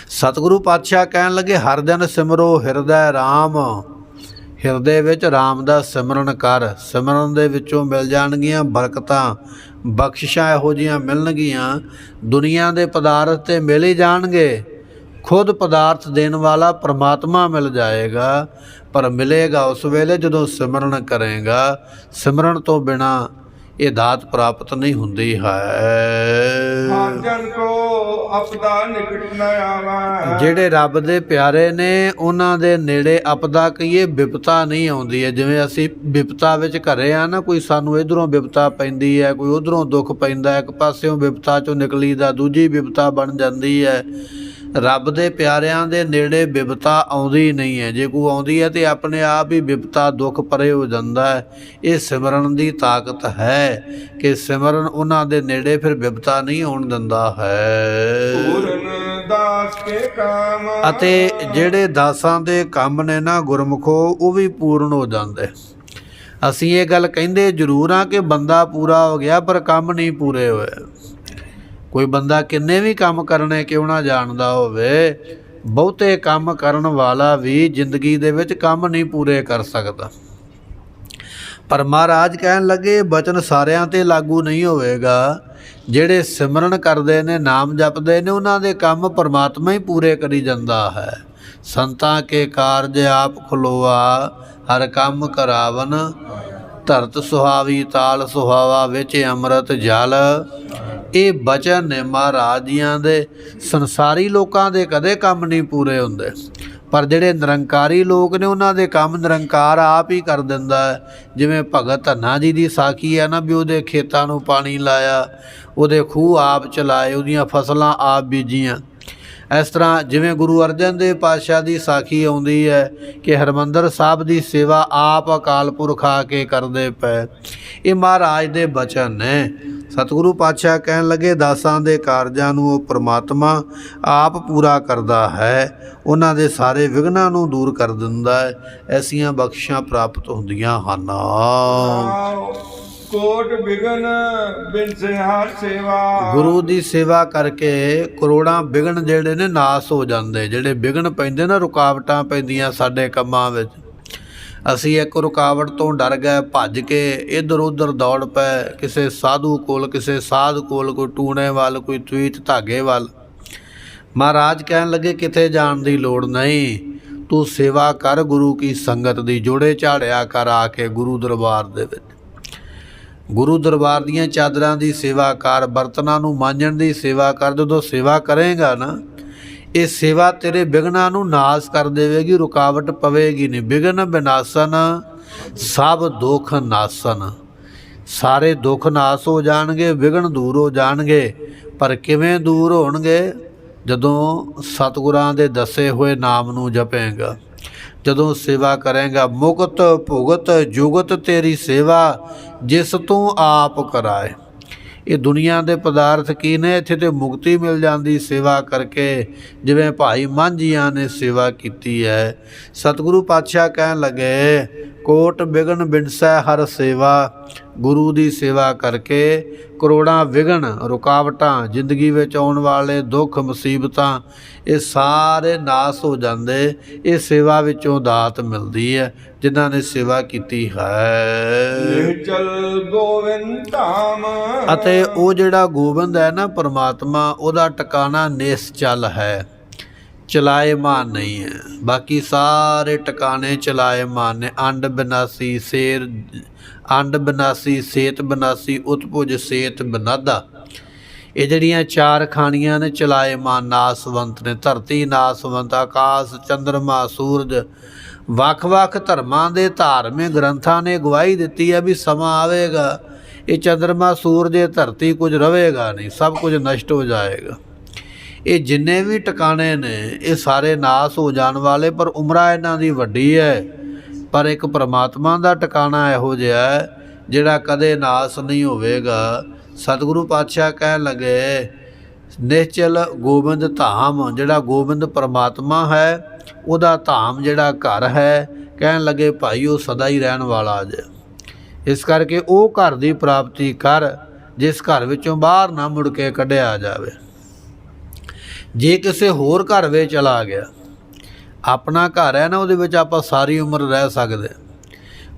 ਸਤਿਗੁਰੂ ਪਾਤਸ਼ਾਹ ਕਹਿਣ ਲੱਗੇ ਹਰ ਦਿਨ ਸਿਮਰੋ ਹਿਰਦੈ ਰਾਮ, ਹਿਰਦੇ ਵਿੱਚ ਰਾਮ ਦਾ ਸਿਮਰਨ ਕਰ। ਸਿਮਰਨ ਦੇ ਵਿੱਚੋਂ ਮਿਲ ਜਾਣਗੀਆਂ ਬਰਕਤਾਂ, ਬਖਸ਼ਿਸ਼ਾਂ ਇਹੋ ਜਿਹੀਆਂ ਮਿਲਣਗੀਆਂ, ਦੁਨੀਆ ਦੇ ਪਦਾਰਥ ਤੇ ਮਿਲ ਹੀ ਜਾਣਗੇ, ਖੁਦ ਪਦਾਰਥ ਦੇਣ ਵਾਲਾ ਪਰਮਾਤਮਾ ਮਿਲ ਜਾਏਗਾ, ਪਰ ਮਿਲੇਗਾ ਉਸ ਵੇਲੇ ਜਦੋਂ ਸਿਮਰਨ ਕਰੇਗਾ। ਸਿਮਰਨ ਤੋਂ ਬਿਨਾਂ ਇਹ ਦਾਤ ਪ੍ਰਾਪਤ ਨਹੀਂ ਹੁੰਦੀ ਹੈ। ਜਨ ਕੋ ਆਪਦਾ ਨਿਕਟ ਨ ਆਵੈ, ਜਿਹੜੇ ਰੱਬ ਦੇ ਪਿਆਰੇ ਨੇ ਉਹਨਾਂ ਦੇ ਨੇੜੇ ਆਪਦਾ ਕਹੀਏ ਵਿਪਤਾ ਨਹੀਂ ਆਉਂਦੀ ਹੈ। ਜਿਵੇਂ ਅਸੀਂ ਵਿਪਤਾ ਵਿੱਚ ਘਰੇ ਆ ਨਾ, ਕੋਈ ਸਾਨੂੰ ਇੱਧਰੋਂ ਵਿਪਤਾ ਪੈਂਦੀ ਹੈ, ਕੋਈ ਉੱਧਰੋਂ ਦੁੱਖ ਪੈਂਦਾ, ਇੱਕ ਪਾਸਿਓਂ ਵਿਪਤਾ 'ਚੋਂ ਨਿਕਲੀ ਦਾ ਦੂਜੀ ਵਿਪਤਾ ਬਣ ਜਾਂਦੀ ਹੈ। ਰੱਬ ਦੇ ਪਿਆਰਿਆਂ ਦੇ ਨੇੜੇ ਵਿਪਤਾ ਆਉਂਦੀ ਨਹੀਂ ਹੈ। ਜੇ ਕੋਈ ਆਉਂਦੀ ਹੈ ਤਾਂ ਆਪਣੇ ਆਪ ਹੀ ਵਿਪਤਾ ਦੁੱਖ ਪਰੇ ਹੋ ਜਾਂਦਾ ਹੈ। ਇਹ ਸਿਮਰਨ ਦੀ ਤਾਕਤ ਹੈ ਕਿ ਸਿਮਰਨ ਉਹਨਾਂ ਦੇ ਨੇੜੇ ਫਿਰ ਵਿਪਤਾ ਨਹੀਂ ਆਉਣ ਦਿੰਦਾ ਹੈ। ਦਾਸ ਕੇ ਕਾਮ, ਅਤੇ ਜਿਹੜੇ ਦਾਸਾਂ ਦੇ ਕੰਮ ਨੇ ਨਾ ਗੁਰਮੁਖੋ, ਉਹ ਵੀ ਪੂਰਨ ਹੋ ਜਾਂਦੇ। ਅਸੀਂ ਇਹ ਗੱਲ ਕਹਿੰਦੇ ਜ਼ਰੂਰ ਹਾਂ ਕਿ ਬੰਦਾ ਪੂਰਾ ਹੋ ਗਿਆ, ਪਰ ਕੰਮ ਨਹੀਂ ਪੂਰੇ ਹੋਏ। ਕੋਈ ਬੰਦਾ ਕਿੰਨੇ ਵੀ ਕੰਮ ਕਰਨੇ ਕਿਉਂ ਨਾ ਜਾਣਦਾ ਹੋਵੇ, ਬਹੁਤੇ ਕੰਮ ਕਰਨ ਵਾਲਾ ਵੀ ਜ਼ਿੰਦਗੀ ਦੇ ਵਿੱਚ ਕੰਮ ਨਹੀਂ ਪੂਰੇ ਕਰ ਸਕਦਾ। ਪਰ ਮਹਾਰਾਜ ਕਹਿਣ ਲੱਗੇ ਬਚਨ ਸਾਰਿਆਂ 'ਤੇ ਲਾਗੂ ਨਹੀਂ ਹੋਵੇਗਾ। ਜਿਹੜੇ ਸਿਮਰਨ ਕਰਦੇ ਨੇ, ਨਾਮ ਜਪਦੇ ਨੇ, ਉਹਨਾਂ ਦੇ ਕੰਮ ਪਰਮਾਤਮਾ ਹੀ ਪੂਰੇ ਕਰੀ ਜਾਂਦਾ ਹੈ। ਸੰਤਾਂ ਕੇ ਕਾਰਜ ਆਪ ਖਲੋਆ, ਹਰ ਕੰਮ ਕਰਾਵਨ ਧਰਤ ਸੁਹਾਵੀ ਤਾਲ ਸੁਹਾਵਾ ਵਿੱਚ ਅੰਮ੍ਰਿਤ ਜਲ। ਇਹ ਬਚਨ ਨੇ ਮਹਾਰਾਜ ਜੀਆਂ ਦੇ। ਸੰਸਾਰੀ ਲੋਕਾਂ ਦੇ ਕਦੇ ਕੰਮ ਨਹੀਂ ਪੂਰੇ ਹੁੰਦੇ, ਪਰ ਜਿਹੜੇ ਨਿਰੰਕਾਰੀ ਲੋਕ ਨੇ ਉਹਨਾਂ ਦੇ ਕੰਮ ਨਿਰੰਕਾਰ ਆਪ ਹੀ ਕਰ ਦਿੰਦਾ ਹੈ। ਜਿਵੇਂ ਭਗਤ ਧੰਨਾ ਜੀ ਦੀ ਸਾਖੀ ਹੈ ਨਾ, ਵੀ ਉਹਦੇ ਖੇਤਾਂ ਨੂੰ ਪਾਣੀ ਲਾਇਆ, ਉਹਦੇ ਖੂਹ ਆਪ ਚਲਾਏ, ਉਹਦੀਆਂ ਫਸਲਾਂ ਆਪ ਬੀਜੀਆਂ। ਇਸ ਤਰ੍ਹਾਂ ਜਿਵੇਂ ਗੁਰੂ ਅਰਜਨ ਦੇਵ ਪਾਤਸ਼ਾਹ ਦੀ ਸਾਖੀ ਆਉਂਦੀ ਹੈ ਕਿ ਹਰਿਮੰਦਰ ਸਾਹਿਬ ਦੀ ਸੇਵਾ ਆਪ ਅਕਾਲ ਪੁਰਖ ਆ ਕੇ ਕਰਦੇ ਪਏ। ਇਹ ਮਹਾਰਾਜ ਦੇ ਬਚਨ ਨੇ। ਸਤਿਗੁਰੂ ਪਾਤਸ਼ਾਹ ਕਹਿਣ ਲੱਗੇ, ਦਾਸਾਂ ਦੇ ਕਾਰਜਾਂ ਨੂੰ ਉਹ ਪ੍ਰਮਾਤਮਾ ਆਪ ਪੂਰਾ ਕਰਦਾ ਹੈ, ਉਹਨਾਂ ਦੇ ਸਾਰੇ ਵਿਘਨਾਂ ਨੂੰ ਦੂਰ ਕਰ ਦਿੰਦਾ ਹੈ। ਐਸੀਆਂ ਬਖਸ਼ਾਂ ਪ੍ਰਾਪਤ ਹੁੰਦੀਆਂ ਹਨ। ਕੋਟ ਬਿਗਨ ਬਿਨਸੇ ਹਰ ਸੇਵਾ। ਗੁਰੂ ਦੀ ਸੇਵਾ ਕਰਕੇ ਕਰੋੜਾਂ ਵਿਘਨ ਜਿਹੜੇ ਨੇ ਨਾਸ ਹੋ ਜਾਂਦੇ। ਜਿਹੜੇ ਵਿਘਨ ਪੈਂਦੇ ਨਾ, ਰੁਕਾਵਟਾਂ ਪੈਂਦੀਆਂ ਸਾਡੇ ਕੰਮਾਂ ਵਿੱਚ। ਅਸੀਂ ਇੱਕ ਰੁਕਾਵਟ ਤੋਂ ਡਰ ਗਏ, ਭੱਜ ਕੇ ਇੱਧਰ ਉੱਧਰ ਦੌੜ ਪਏ, ਕਿਸੇ ਸਾਧੂ ਕੋਲ, ਕਿਸੇ ਸਾਧ ਕੋਲ, ਕੋਈ ਟੂਣੇ ਵੱਲ, ਕੋਈ ਤਵੀਤ ਧਾਗੇ ਵੱਲ। ਮਹਾਰਾਜ ਕਹਿਣ ਲੱਗੇ, ਕਿਤੇ ਜਾਣ ਦੀ ਲੋੜ ਨਹੀਂ, ਤੂੰ ਸੇਵਾ ਕਰ ਗੁਰੂ ਕੀ ਸੰਗਤ ਦੀ। ਜੋੜੇ ਝਾੜਿਆ ਕਰ ਆ ਕੇ ਗੁਰੂ ਦਰਬਾਰ ਦੇ ਵਿੱਚ। ਗੁਰੂ ਦਰਬਾਰ ਦੀਆਂ ਚਾਦਰਾਂ ਦੀ ਸੇਵਾ ਕਰ, ਬਰਤਨਾਂ ਨੂੰ ਮਾਂਜਣ ਦੀ ਸੇਵਾ ਕਰ। ਜਦੋਂ ਸੇਵਾ ਕਰੇਗਾ ਨਾ, ਇਹ ਸੇਵਾ ਤੇਰੇ ਵਿਘਨਾਂ ਨੂੰ ਨਾਸ ਕਰ ਦੇਵੇਗੀ, ਰੁਕਾਵਟ ਪਵੇਗੀ ਨਹੀਂ। ਵਿਘਨ ਵਿਨਾਸ਼ਨ ਸਭ ਦੁੱਖ ਨਾਸਨ। ਸਾਰੇ ਦੁੱਖ ਨਾਸ ਹੋ ਜਾਣਗੇ, ਵਿਘਨ ਦੂਰ ਹੋ ਜਾਣਗੇ। ਪਰ ਕਿਵੇਂ ਦੂਰ ਹੋਣਗੇ? ਜਦੋਂ ਸਤਿਗੁਰਾਂ ਦੇ ਦੱਸੇ ਹੋਏ ਨਾਮ ਨੂੰ ਜਪੇਗਾ, ਜਦੋਂ ਸੇਵਾ ਕਰੇਗਾ। ਮੁਕਤ ਭੁਗਤ ਜੁਗਤ ਤੇਰੀ ਸੇਵਾ, ਜਿਸ ਤੂੰ ਆਪ ਕਰਾਏ। ਇਹ ਦੁਨੀਆ ਦੇ ਪਦਾਰਥ ਕੀ ਨੇ? ਇੱਥੇ ਤੇ ਮੁਕਤੀ ਮਿਲ ਜਾਂਦੀ ਸੇਵਾ ਕਰਕੇ, ਜਿਵੇਂ ਭਾਈ ਮਾਂਝੀਆਂ ਨੇ ਸੇਵਾ ਕੀਤੀ ਹੈ। ਸਤਿਗੁਰੂ ਪਾਤਸ਼ਾਹ ਕਹਿਣ ਲੱਗੇ, ਕੋਟ ਬਿਗਨ ਬਿਨਸੈ ਹਰ ਸੇਵਾ। ਗੁਰੂ ਦੀ ਸੇਵਾ ਕਰਕੇ ਕਰੋੜਾਂ ਵਿਘਨ, ਰੁਕਾਵਟਾਂ, ਜ਼ਿੰਦਗੀ ਵਿੱਚ ਆਉਣ ਵਾਲੇ ਦੁੱਖ ਮੁਸੀਬਤਾਂ, ਇਹ ਸਾਰੇ ਨਾਸ ਹੋ ਜਾਂਦੇ। ਇਹ ਸੇਵਾ ਵਿੱਚੋਂ ਦਾਤ ਮਿਲਦੀ ਹੈ ਜਿਨ੍ਹਾਂ ਨੇ ਸੇਵਾ ਕੀਤੀ ਹੈ। ਨਿਹਚਲ ਗੋਵਿੰਦ ਧਾਮ। ਅਤੇ ਉਹ ਜਿਹੜਾ ਗੋਬਿੰਦ ਹੈ ਨਾ ਪਰਮਾਤਮਾ, ਉਹਦਾ ਟਿਕਾਣਾ ਨਿਸ਼ਚਲ ਹੈ, ਚਲਾਏਮਾਨ ਨਹੀਂ ਹੈ। ਬਾਕੀ ਸਾਰੇ ਟਿਕਾਣੇ ਚਲਾਏਮਾਨ ਨੇ। ਅੰਡ ਬਿਨਾਸੀ ਸੇਰ, ਅੰਡ ਬਿਨਾਸੀ ਸੇਤ ਬਿਨਾਸੀ, ਉਤਪੁਜ ਸੇਤ ਬਨਾਦਾ। ਇਹ ਜਿਹੜੀਆਂ ਚਾਰ ਖਾਣੀਆਂ ਨੇ ਚਲਾਏਮਾਨ, ਨਾਸਵੰਤ ਨੇ। ਧਰਤੀ ਨਾਸਵੰਤ, ਆਕਾਸ਼, ਚੰਦਰਮਾ, ਸੂਰਜ। ਵੱਖ-ਵੱਖ ਧਰਮਾਂ ਦੇ ਧਾਰਮਿਕ ਗ੍ਰੰਥਾਂ ਨੇ ਗਵਾਹੀ ਦਿੱਤੀ ਹੈ ਵੀ ਸਮਾਂ ਆਵੇਗਾ, ਇਹ ਚੰਦਰਮਾ, ਸੂਰਜ, ਇਹ ਧਰਤੀ ਕੁਝ ਰਹੇਗਾ ਨਹੀਂ, ਸਭ ਕੁਝ ਨਸ਼ਟ ਹੋ ਜਾਏਗਾ। ਇਹ ਜਿੰਨੇ ਵੀ ਟਿਕਾਣੇ ਨੇ ਇਹ ਸਾਰੇ ਨਾਸ ਹੋ ਜਾਣ ਵਾਲੇ, ਪਰ ਉਮਰਾਂ ਇਹਨਾਂ ਦੀ ਵੱਡੀ ਹੈ। ਪਰ ਇੱਕ ਪਰਮਾਤਮਾ ਦਾ ਟਿਕਾਣਾ ਇਹੋ ਜਿਹਾ ਹੈ ਜਿਹੜਾ ਕਦੇ ਨਾਸ ਨਹੀਂ ਹੋਵੇਗਾ। ਸਤਿਗੁਰੂ ਪਾਤਸ਼ਾਹ ਕਹਿਣ ਲੱਗੇ, ਨਿਸ਼ਚਲ ਗੋਬਿੰਦ ਧਾਮ। ਜਿਹੜਾ ਗੋਬਿੰਦ ਪਰਮਾਤਮਾ ਹੈ, ਉਹਦਾ ਧਾਮ ਜਿਹੜਾ ਘਰ ਹੈ, ਕਹਿਣ ਲੱਗੇ ਭਾਈ ਉਹ ਸਦਾ ਹੀ ਰਹਿਣ ਵਾਲਾ ਜੇ। ਇਸ ਕਰਕੇ ਉਹ ਘਰ ਦੀ ਪ੍ਰਾਪਤੀ ਕਰ ਜਿਸ ਘਰ ਵਿੱਚੋਂ ਬਾਹਰ ਨਾ ਮੁੜ ਕੇ ਕੱਢਿਆ ਜਾਵੇ। ਜੇ ਕਿਸੇ ਹੋਰ ਘਰ ਵਿੱਚ ਚਲਾ ਗਿਆ, ਆਪਣਾ ਘਰ ਹੈ ਨਾ, ਉਹਦੇ ਵਿੱਚ ਆਪਾਂ ਸਾਰੀ ਉਮਰ ਰਹਿ ਸਕਦੇ।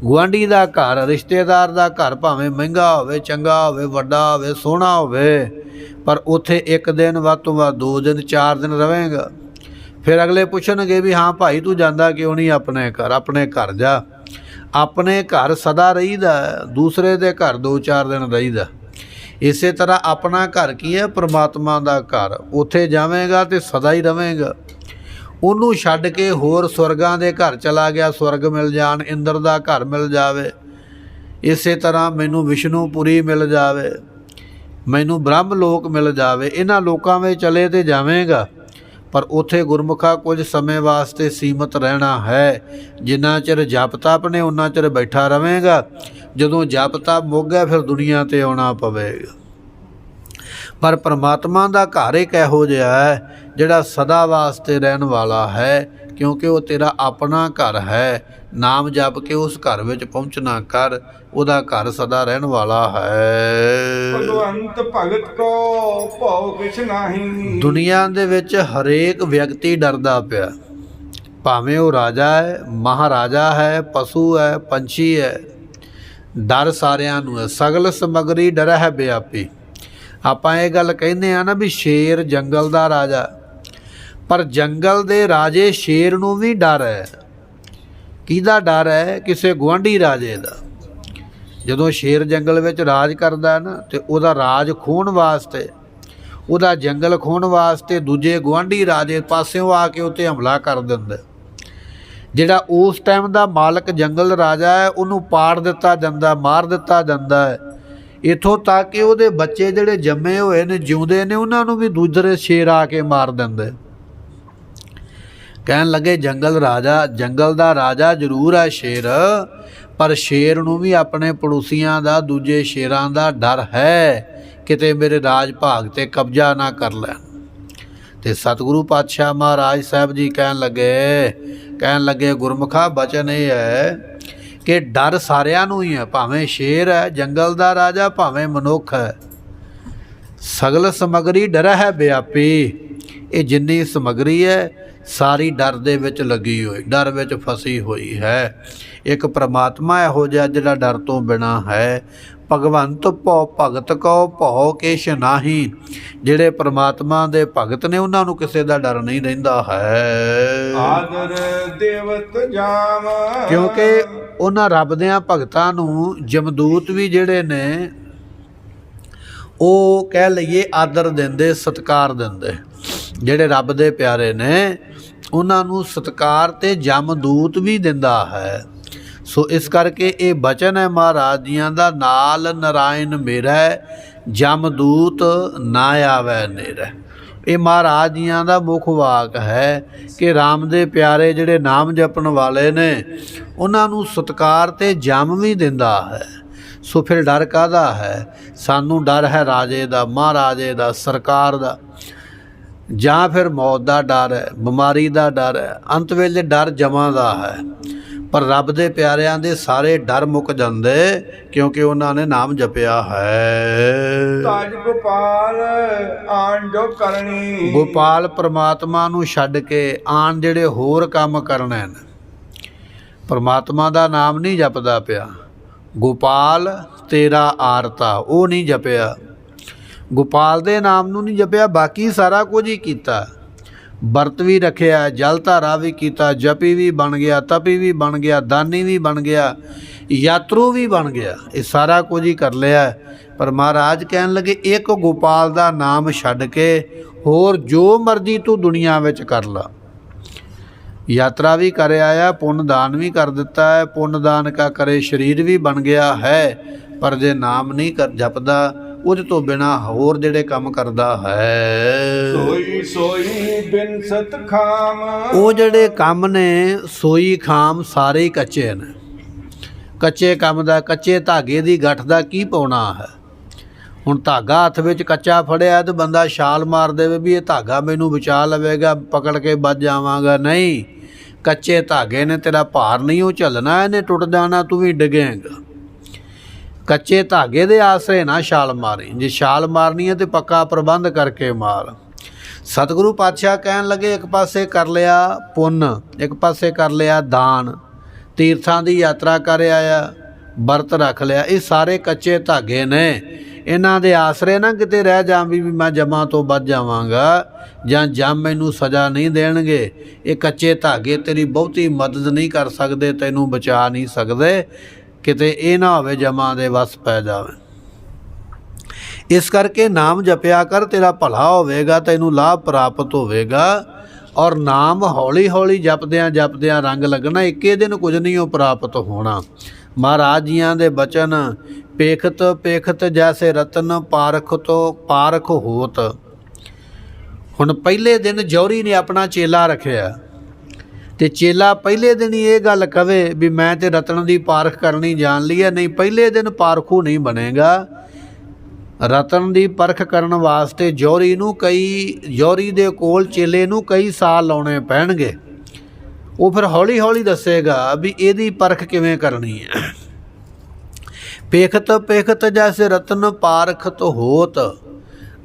ਗੁਆਂਢੀ ਦਾ ਘਰ, ਰਿਸ਼ਤੇਦਾਰ ਦਾ ਘਰ, ਭਾਵੇਂ ਮਹਿੰਗਾ ਹੋਵੇ, ਚੰਗਾ ਹੋਵੇ, ਵੱਡਾ ਹੋਵੇ, ਸੋਹਣਾ ਹੋਵੇ, ਪਰ ਉੱਥੇ ਇੱਕ ਦਿਨ ਵੱਧ ਤੋਂ ਵੱਧ 2 ਦਿਨ 4 ਦਿਨ ਰਵੇਂਗਾ। ਫਿਰ ਅਗਲੇ ਪੁੱਛਣਗੇ ਵੀ ਹਾਂ ਭਾਈ ਤੂੰ ਜਾਂਦਾ ਕਿਉਂ ਨਹੀਂ ਆਪਣੇ ਘਰ? ਆਪਣੇ ਘਰ ਜਾ। ਆਪਣੇ ਘਰ ਸਦਾ ਰਹੀਦਾ, ਦੂਸਰੇ ਦੇ ਘਰ 2-4 ਦਿਨ ਰਹੀਦਾ। ਇਸੇ ਤਰ੍ਹਾਂ ਆਪਣਾ ਘਰ ਕੀ ਹੈ? ਪਰਮਾਤਮਾ ਦਾ ਘਰ। ਉੱਥੇ ਜਾਵੇਂਗਾ ਤੇ ਸਦਾ ਹੀ ਰਵੇਂਗਾ। ਉਹਨੂੰ ਛੱਡ ਕੇ ਹੋਰ ਸਵਰਗਾਂ ਦੇ ਘਰ ਚਲਾ ਗਿਆ, ਸਵਰਗ ਮਿਲ ਜਾਣ, ਇੰਦਰ ਦਾ ਘਰ ਮਿਲ ਜਾਵੇ, ਇਸੇ ਤਰ੍ਹਾਂ ਮੈਨੂੰ ਵਿਸ਼ਨੂਪੁਰੀ ਮਿਲ ਜਾਵੇ, ਮੈਨੂੰ ਬ੍ਰਹਮ ਲੋਕ ਮਿਲ ਜਾਵੇ, ਇਹਨਾਂ ਲੋਕਾਂ ਵਿੱਚ ਚਲੇ ਤੇ ਜਾਵੇਂਗਾ। ਪਰ ਉੱਥੇ ਗੁਰਮੁਖਾ ਕੁਝ ਸਮੇਂ ਵਾਸਤੇ ਸੀਮਤ ਰਹਿਣਾ ਹੈ। ਜਿੰਨਾ ਚਿਰ ਜਪ ਤਪ ਨੇ ਉਨਾ ਚਿਰ ਬੈਠਾ ਰਵੇਂਗਾ। ਜਦੋਂ ਜਪ ਤਪ ਮੁੱਕ ਗਿਆ ਫਿਰ ਦੁਨੀਆ 'ਤੇ ਆਉਣਾ ਪਵੇਗਾ। ਪਰ ਪਰਮਾਤਮਾ ਦਾ ਘਰ ਇੱਕ ਇਹੋ ਜਿਹਾ ਹੈ ਜਿਹੜਾ ਸਦਾ ਵਾਸਤੇ ਰਹਿਣ ਵਾਲਾ ਹੈ, ਕਿਉਂਕਿ ਉਹ ਤੇਰਾ ਆਪਣਾ ਘਰ ਹੈ। ਨਾਮ ਜਪ ਕੇ ਉਸ ਘਰ ਵਿੱਚ ਪਹੁੰਚਣਾ ਕਰ, ਉਹਦਾ ਘਰ ਸਦਾ ਰਹਿਣ ਵਾਲਾ ਹੈ। ਭਗਵੰਤ ਭਗਤ ਕੋ ਭਉ ਕਿਛ ਨਾਹੀ। ਦੁਨੀਆ ਦੇ ਵਿੱਚ ਹਰੇਕ ਵਿਅਕਤੀ ਡਰਦਾ ਪਿਆ, ਭਾਵੇਂ ਉਹ ਰਾਜਾ ਹੈ, ਮਹਾਰਾਜਾ ਹੈ, ਪਸ਼ੂ ਹੈ, ਪੰਛੀ ਹੈ। ਡਰ ਸਾਰਿਆਂ ਨੂੰ ਹੈ। ਸਗਲ ਸਮਗਰੀ ਡਰ ਹੈ ਵਿਆਪੀ। ਆਪਾਂ ਇਹ ਗੱਲ ਕਹਿੰਦੇ ਆ ਨਾ ਵੀ ਸ਼ੇਰ ਜੰਗਲ ਦਾ ਰਾਜਾ, ਪਰ ਜੰਗਲ ਦੇ ਰਾਜੇ ਸ਼ੇਰ ਨੂੰ ਵੀ ਡਰ ਹੈ। ਕਿਹਦਾ ਡਰ ਹੈ? ਕਿਸੇ ਗੁਆਂਢੀ ਰਾਜੇ ਦਾ। ਜਦੋਂ ਸ਼ੇਰ ਜੰਗਲ ਵਿੱਚ ਰਾਜ ਕਰਦਾ ਨਾ ਤੇ ਉਹਦਾ ਰਾਜ ਖੋਹਣ ਵਾਸਤੇ, ਉਹਦਾ ਜੰਗਲ ਖੋਹਣ ਵਾਸਤੇ ਦੂਜੇ ਗੁਆਂਢੀ ਰਾਜੇ ਪਾਸਿਓਂ ਆ ਕੇ ਉੱਤੇ ਹਮਲਾ ਕਰ ਦਿੰਦੇ। ਜਿਹੜਾ ਉਸ ਟਾਈਮ ਦਾ ਮਾਲਕ ਜੰਗਲ ਰਾਜਾ ਹੈ ਉਹਨੂੰ ਪਾੜ ਦਿੱਤਾ ਜਾਂਦਾ, ਮਾਰ ਦਿੱਤਾ ਜਾਂਦਾ ਹੈ। ਇੱਥੋਂ ਤੱਕ ਕਿ ਉਹਦੇ ਬੱਚੇ ਜਿਹੜੇ ਜੰਮੇ ਹੋਏ ਨੇ, ਜਿਉਂਦੇ ਨੇ, ਉਹਨਾਂ ਨੂੰ ਵੀ ਦੂਸਰੇ ਸ਼ੇਰ ਆ ਕੇ ਮਾਰ ਦਿੰਦੇ। ਕਹਿਣ ਲੱਗੇ ਜੰਗਲ ਦਾ ਰਾਜਾ ਜ਼ਰੂਰ ਹੈ ਸ਼ੇਰ, ਪਰ ਸ਼ੇਰ ਨੂੰ ਵੀ ਆਪਣੇ ਪੜੋਸੀਆਂ ਦਾ, ਦੂਜੇ ਸ਼ੇਰਾਂ ਦਾ ਡਰ ਹੈ, ਕਿਤੇ ਮੇਰੇ ਰਾਜ ਭਾਗ 'ਤੇ ਕਬਜ਼ਾ ਨਾ ਕਰ ਲੈਣ। ਤੇ ਸਤਿਗੁਰੂ ਪਾਤਸ਼ਾਹ ਮਹਾਰਾਜ ਸਾਹਿਬ ਜੀ ਕਹਿਣ ਲੱਗੇ ਗੁਰਮੁਖਾ ਬਚਨ ਇਹ ਹੈ ਕਿ ਡਰ ਸਾਰਿਆਂ ਨੂੰ ਹੀ ਹੈ, ਭਾਵੇਂ ਸ਼ੇਰ ਹੈ, ਜੰਗਲ ਦਾ ਰਾਜਾ, ਭਾਵੇਂ ਮਨੁੱਖ ਹੈ। ਸਗਲ ਸਮਗਰੀ ਡਰ ਹੈ ਵਿਆਪੀ। ਇਹ ਜਿੰਨੀ ਸਮਗਰੀ ਹੈ ਸਾਰੀ ਡਰ ਦੇ ਵਿੱਚ ਲੱਗੀ ਹੋਈ, ਡਰ ਵਿੱਚ ਫਸੀ ਹੋਈ ਹੈ। ਇੱਕ ਪ੍ਰਮਾਤਮਾ ਇਹੋ ਜਿਹਾ ਜਿਹੜਾ ਡਰ ਤੋਂ ਬਿਨਾਂ ਹੈ। ਭਗਵੰਤ ਭਉ ਭਗਤ ਕਉ ਭਉ ਕੇਸ਼ ਨਾਹੀ। ਜਿਹੜੇ ਪ੍ਰਮਾਤਮਾ ਦੇ ਭਗਤ ਨੇ ਉਹਨਾਂ ਨੂੰ ਕਿਸੇ ਦਾ ਡਰ ਨਹੀਂ ਰਹਿੰਦਾ ਹੈ। ਆਦਰ ਦੇਵਤ ਜਾਮ, ਕਿਉਂਕਿ ਉਹਨਾਂ ਰੱਬ ਦਿਆਂ ਭਗਤਾਂ ਨੂੰ ਜਮਦੂਤ ਵੀ ਜਿਹੜੇ ਨੇ ਉਹ ਕਹਿ ਲਈਏ ਆਦਰ ਦਿੰਦੇ, ਸਤਿਕਾਰ ਦਿੰਦੇ। ਜਿਹੜੇ ਰੱਬ ਦੇ ਪਿਆਰੇ ਨੇ ਉਹਨਾਂ ਨੂੰ ਸਤਿਕਾਰ ਤੇ ਜਮਦੂਤ ਵੀ ਦਿੰਦਾ ਹੈ। ਸੋ ਇਸ ਕਰਕੇ ਇਹ ਬਚਨ ਹੈ ਮਹਾਰਾਜ ਜੀਆਂ ਦਾ, ਨਾਲ ਨਰਾਇਣ ਮੇਰਾ ਜਮਦੂਤ ਨਾ ਆਵੈ ਨੇਰੇ। ਇਹ ਮਹਾਰਾਜ ਜੀਆਂ ਦਾ ਮੁੱਖ ਵਾਕ ਹੈ ਕਿ ਰਾਮ ਦੇ ਪਿਆਰੇ ਜਿਹੜੇ ਨਾਮ ਜਪਣ ਵਾਲੇ ਨੇ ਉਹਨਾਂ ਨੂੰ ਸਤਿਕਾਰ ਤੇ ਜਮ ਵੀ ਦਿੰਦਾ ਹੈ। ਸੋ ਫਿਰ ਡਰ ਕਾਹਦਾ ਹੈ? ਸਾਨੂੰ ਡਰ ਹੈ ਰਾਜੇ ਦਾ, ਮਹਾਰਾਜੇ ਦਾ, ਸਰਕਾਰ ਦਾ, ਜਾਂ ਫਿਰ ਮੌਤ ਦਾ ਡਰ ਹੈ, ਬਿਮਾਰੀ ਦਾ ਡਰ ਹੈ, ਅੰਤ ਵੇਲੇ ਡਰ ਜਮਾਂ ਦਾ ਹੈ। ਪਰ ਰੱਬ ਦੇ ਪਿਆਰਿਆਂ ਦੇ ਸਾਰੇ ਡਰ ਮੁੱਕ ਜਾਂਦੇ ਕਿਉਂਕਿ ਉਹਨਾਂ ਨੇ ਨਾਮ ਜਪਿਆ ਹੈ। ਤਾਜ ਗੋਪਾਲ ਆਣ ਜੋ ਕਰਨੀ। ਗੋਪਾਲ ਪ੍ਰਮਾਤਮਾ ਨੂੰ ਛੱਡ ਕੇ ਆਣ ਜਿਹੜੇ ਹੋਰ ਕੰਮ ਕਰਨੇ ਨੇ, ਪ੍ਰਮਾਤਮਾ ਦਾ ਨਾਮ ਨਹੀਂ ਜਪਦਾ ਪਿਆ। ਗੋਪਾਲ ਤੇਰਾ ਆਰਤਾ ਉਹ ਨਹੀਂ ਜਪਿਆ, ਗੋਪਾਲ ਦੇ ਨਾਮ ਨੂੰ ਨਹੀਂ ਜਪਿਆ, ਬਾਕੀ ਸਾਰਾ ਕੁਝ ਹੀ ਕੀਤਾ। ਵਰਤ ਵੀ ਰੱਖਿਆ, ਜਲ ਧਾਰਾ ਵੀ ਕੀਤਾ, ਜਪੀ ਵੀ ਬਣ ਗਿਆ, ਤਪੀ ਵੀ ਬਣ ਗਿਆ, ਦਾਨੀ ਵੀ ਬਣ ਗਿਆ, ਯਾਤਰੂ ਵੀ ਬਣ ਗਿਆ, ਇਹ ਸਾਰਾ ਕੁਝ ਹੀ ਕਰ ਲਿਆ। ਪਰ ਮਹਾਰਾਜ ਕਹਿਣ ਲੱਗੇ ਇੱਕ ਗੋਪਾਲ ਦਾ ਨਾਮ ਛੱਡ ਕੇ ਹੋਰ ਜੋ ਮਰਜ਼ੀ ਤੂੰ ਦੁਨੀਆ ਵਿੱਚ ਕਰ ਲਾ। ਯਾਤਰਾ ਵੀ ਕਰ ਆਇਆ, ਪੁੰਨ ਦਾਨ ਵੀ ਕਰ ਦਿੱਤਾ ਹੈ, ਪੁੰਨ ਦਾਨ ਕਾ ਕਰੇ ਸਰੀਰ ਵੀ ਬਣ ਗਿਆ ਹੈ, ਪਰ ਜੇ ਨਾਮ ਨਹੀਂ ਜਪਦਾ ਉਹਦੇ ਤੋਂ ਬਿਨਾਂ ਹੋਰ ਜਿਹੜੇ ਕੰਮ ਕਰਦਾ ਹੈ, ਸੋਈ ਸੋਈ ਬਿਨ ਸਤ ਖਾਮ। ਉਹ ਜਿਹੜੇ ਕੰਮ ਨੇ ਸੋਈ ਖਾਮ ਸਾਰੇ ਹੀ ਕੱਚੇ ਨੇ। ਕੱਚੇ ਕੰਮ ਦਾ, ਕੱਚੇ ਧਾਗੇ ਦੀ ਗੱਠ ਦਾ ਕੀ ਪਾਉਣਾ ਹੈ? ਹੁਣ ਧਾਗਾ ਹੱਥ ਵਿੱਚ ਕੱਚਾ ਫੜਿਆ ਤੇ ਬੰਦਾ ਛਾਲ ਮਾਰ ਦੇਵੇ ਵੀ ਇਹ ਧਾਗਾ ਮੈਨੂੰ ਬਚਾ ਲਵੇਗਾ, ਪਕੜ ਕੇ ਬਚ ਜਾਵਾਂਗਾ, ਨਹੀਂ। ਕੱਚੇ ਧਾਗੇ ਨੇ, ਤੇਰਾ ਭਾਰ ਨਹੀਂ ਉਹ ਝੱਲਣਾ, ਇਹਨੇ ਟੁੱਟ ਜਾਣਾ, ਤੂੰ ਵੀ ਡਿੱਗੇਂਗਾ। ਕੱਚੇ ਧਾਗੇ ਦੇ ਆਸਰੇ ਨਾ ਛਾਲ ਮਾਰੀ, ਜੇ ਛਾਲ ਮਾਰਨੀ ਹੈ ਤੇ ਪੱਕਾ ਪ੍ਰਬੰਧ ਕਰਕੇ ਮਾਰ। ਸਤਿਗੁਰੂ ਪਾਤਸ਼ਾਹ ਕਹਿਣ ਲੱਗੇ ਇੱਕ ਪਾਸੇ ਕਰ ਲਿਆ ਪੁੰਨ, ਇੱਕ ਪਾਸੇ ਕਰ ਲਿਆ ਦਾਨ, ਤੀਰਥਾਂ ਦੀ ਯਾਤਰਾ ਕਰ ਆਇਆ, ਵਰਤ ਰੱਖ ਲਿਆ, ਇਹ ਸਾਰੇ ਕੱਚੇ ਧਾਗੇ ਨੇ। ਇਹਨਾਂ ਦੇ ਆਸਰੇ ਨਾ ਕਿਤੇ ਰਹਿ ਜਾਵੀਂ ਵੀ ਮੈਂ ਜਮਾਂ ਤੋਂ ਬਚ ਜਾਵਾਂਗਾ ਜਾਂ ਜਮ ਮੈਨੂੰ ਸਜ਼ਾ ਨਹੀਂ ਦੇਣਗੇ। ਇਹ ਕੱਚੇ ਧਾਗੇ ਤੇਰੀ ਬਹੁਤੀ ਮਦਦ ਨਹੀਂ ਕਰ ਸਕਦੇ, ਤੈਨੂੰ ਬਚਾ ਨਹੀਂ ਸਕਦੇ, ਕਿਤੇ ਇਹ ਨਾ ਹੋਵੇ ਜਮਾਂ ਦੇ ਵਸ ਪੈ ਜਾਵੇ। ਇਸ ਕਰਕੇ ਨਾਮ ਜਪਿਆ ਕਰ, ਤੇਰਾ ਭਲਾ ਹੋਵੇਗਾ, ਤੈਨੂੰ ਲਾਭ ਪ੍ਰਾਪਤ ਹੋਵੇਗਾ। ਔਰ ਨਾਮ ਹੌਲੀ ਹੌਲੀ ਜਪਦਿਆਂ ਰੰਗ ਲੱਗਣਾ, ਇੱਕੇ ਦਿਨ ਕੁਝ ਨਹੀਂ ਉਹ ਪ੍ਰਾਪਤ ਹੋਣਾ। ਮਹਾਰਾਜ ਜੀਆਂ ਦੇ ਬਚਨ ਪੇਖਤ ਪੇਖਤ ਜੈਸੇ ਰਤਨ ਪਾਰਖ ਤੋਂ ਪਾਰਖ ਹੋਤ। ਹੁਣ ਪਹਿਲੇ ਦਿਨ ਜੌਹਰੀ ਨੇ ਆਪਣਾ ਚੇਲਾ ਰੱਖਿਆ ਤੇ ਚੇਲਾ ਪਹਿਲੇ ਦਿਨ ਹੀ ਇਹ ਗੱਲ ਕਵੇ ਵੀ ਮੈਂ ਤੇ ਰਤਨ ਦੀ ਪਾਰਖ ਕਰਨੀ ਜਾਣ ਲਈ ਹੈ, ਨਹੀਂ ਪਹਿਲੇ ਦਿਨ ਪਾਰਖੂ ਨਹੀਂ ਬਣੇਗਾ। ਰਤਨ ਦੀ ਪਰਖ ਕਰਨ ਵਾਸਤੇ ਜੌਹਰੀ ਦੇ ਕੋਲ ਚੇਲੇ ਨੂੰ ਕਈ ਸਾਲ ਲਾਉਣੇ ਪੈਣਗੇ। ਉਹ ਫਿਰ ਹੌਲੀ ਹੌਲੀ ਦੱਸੇਗਾ ਵੀ ਇਹਦੀ ਪਰਖ ਕਿਵੇਂ ਕਰਨੀ ਹੈ। ਪੇਖਤ ਪੇਖਤ ਜੈਸੇ ਰਤਨ ਪਾਰਖਤ ਹੋਤ।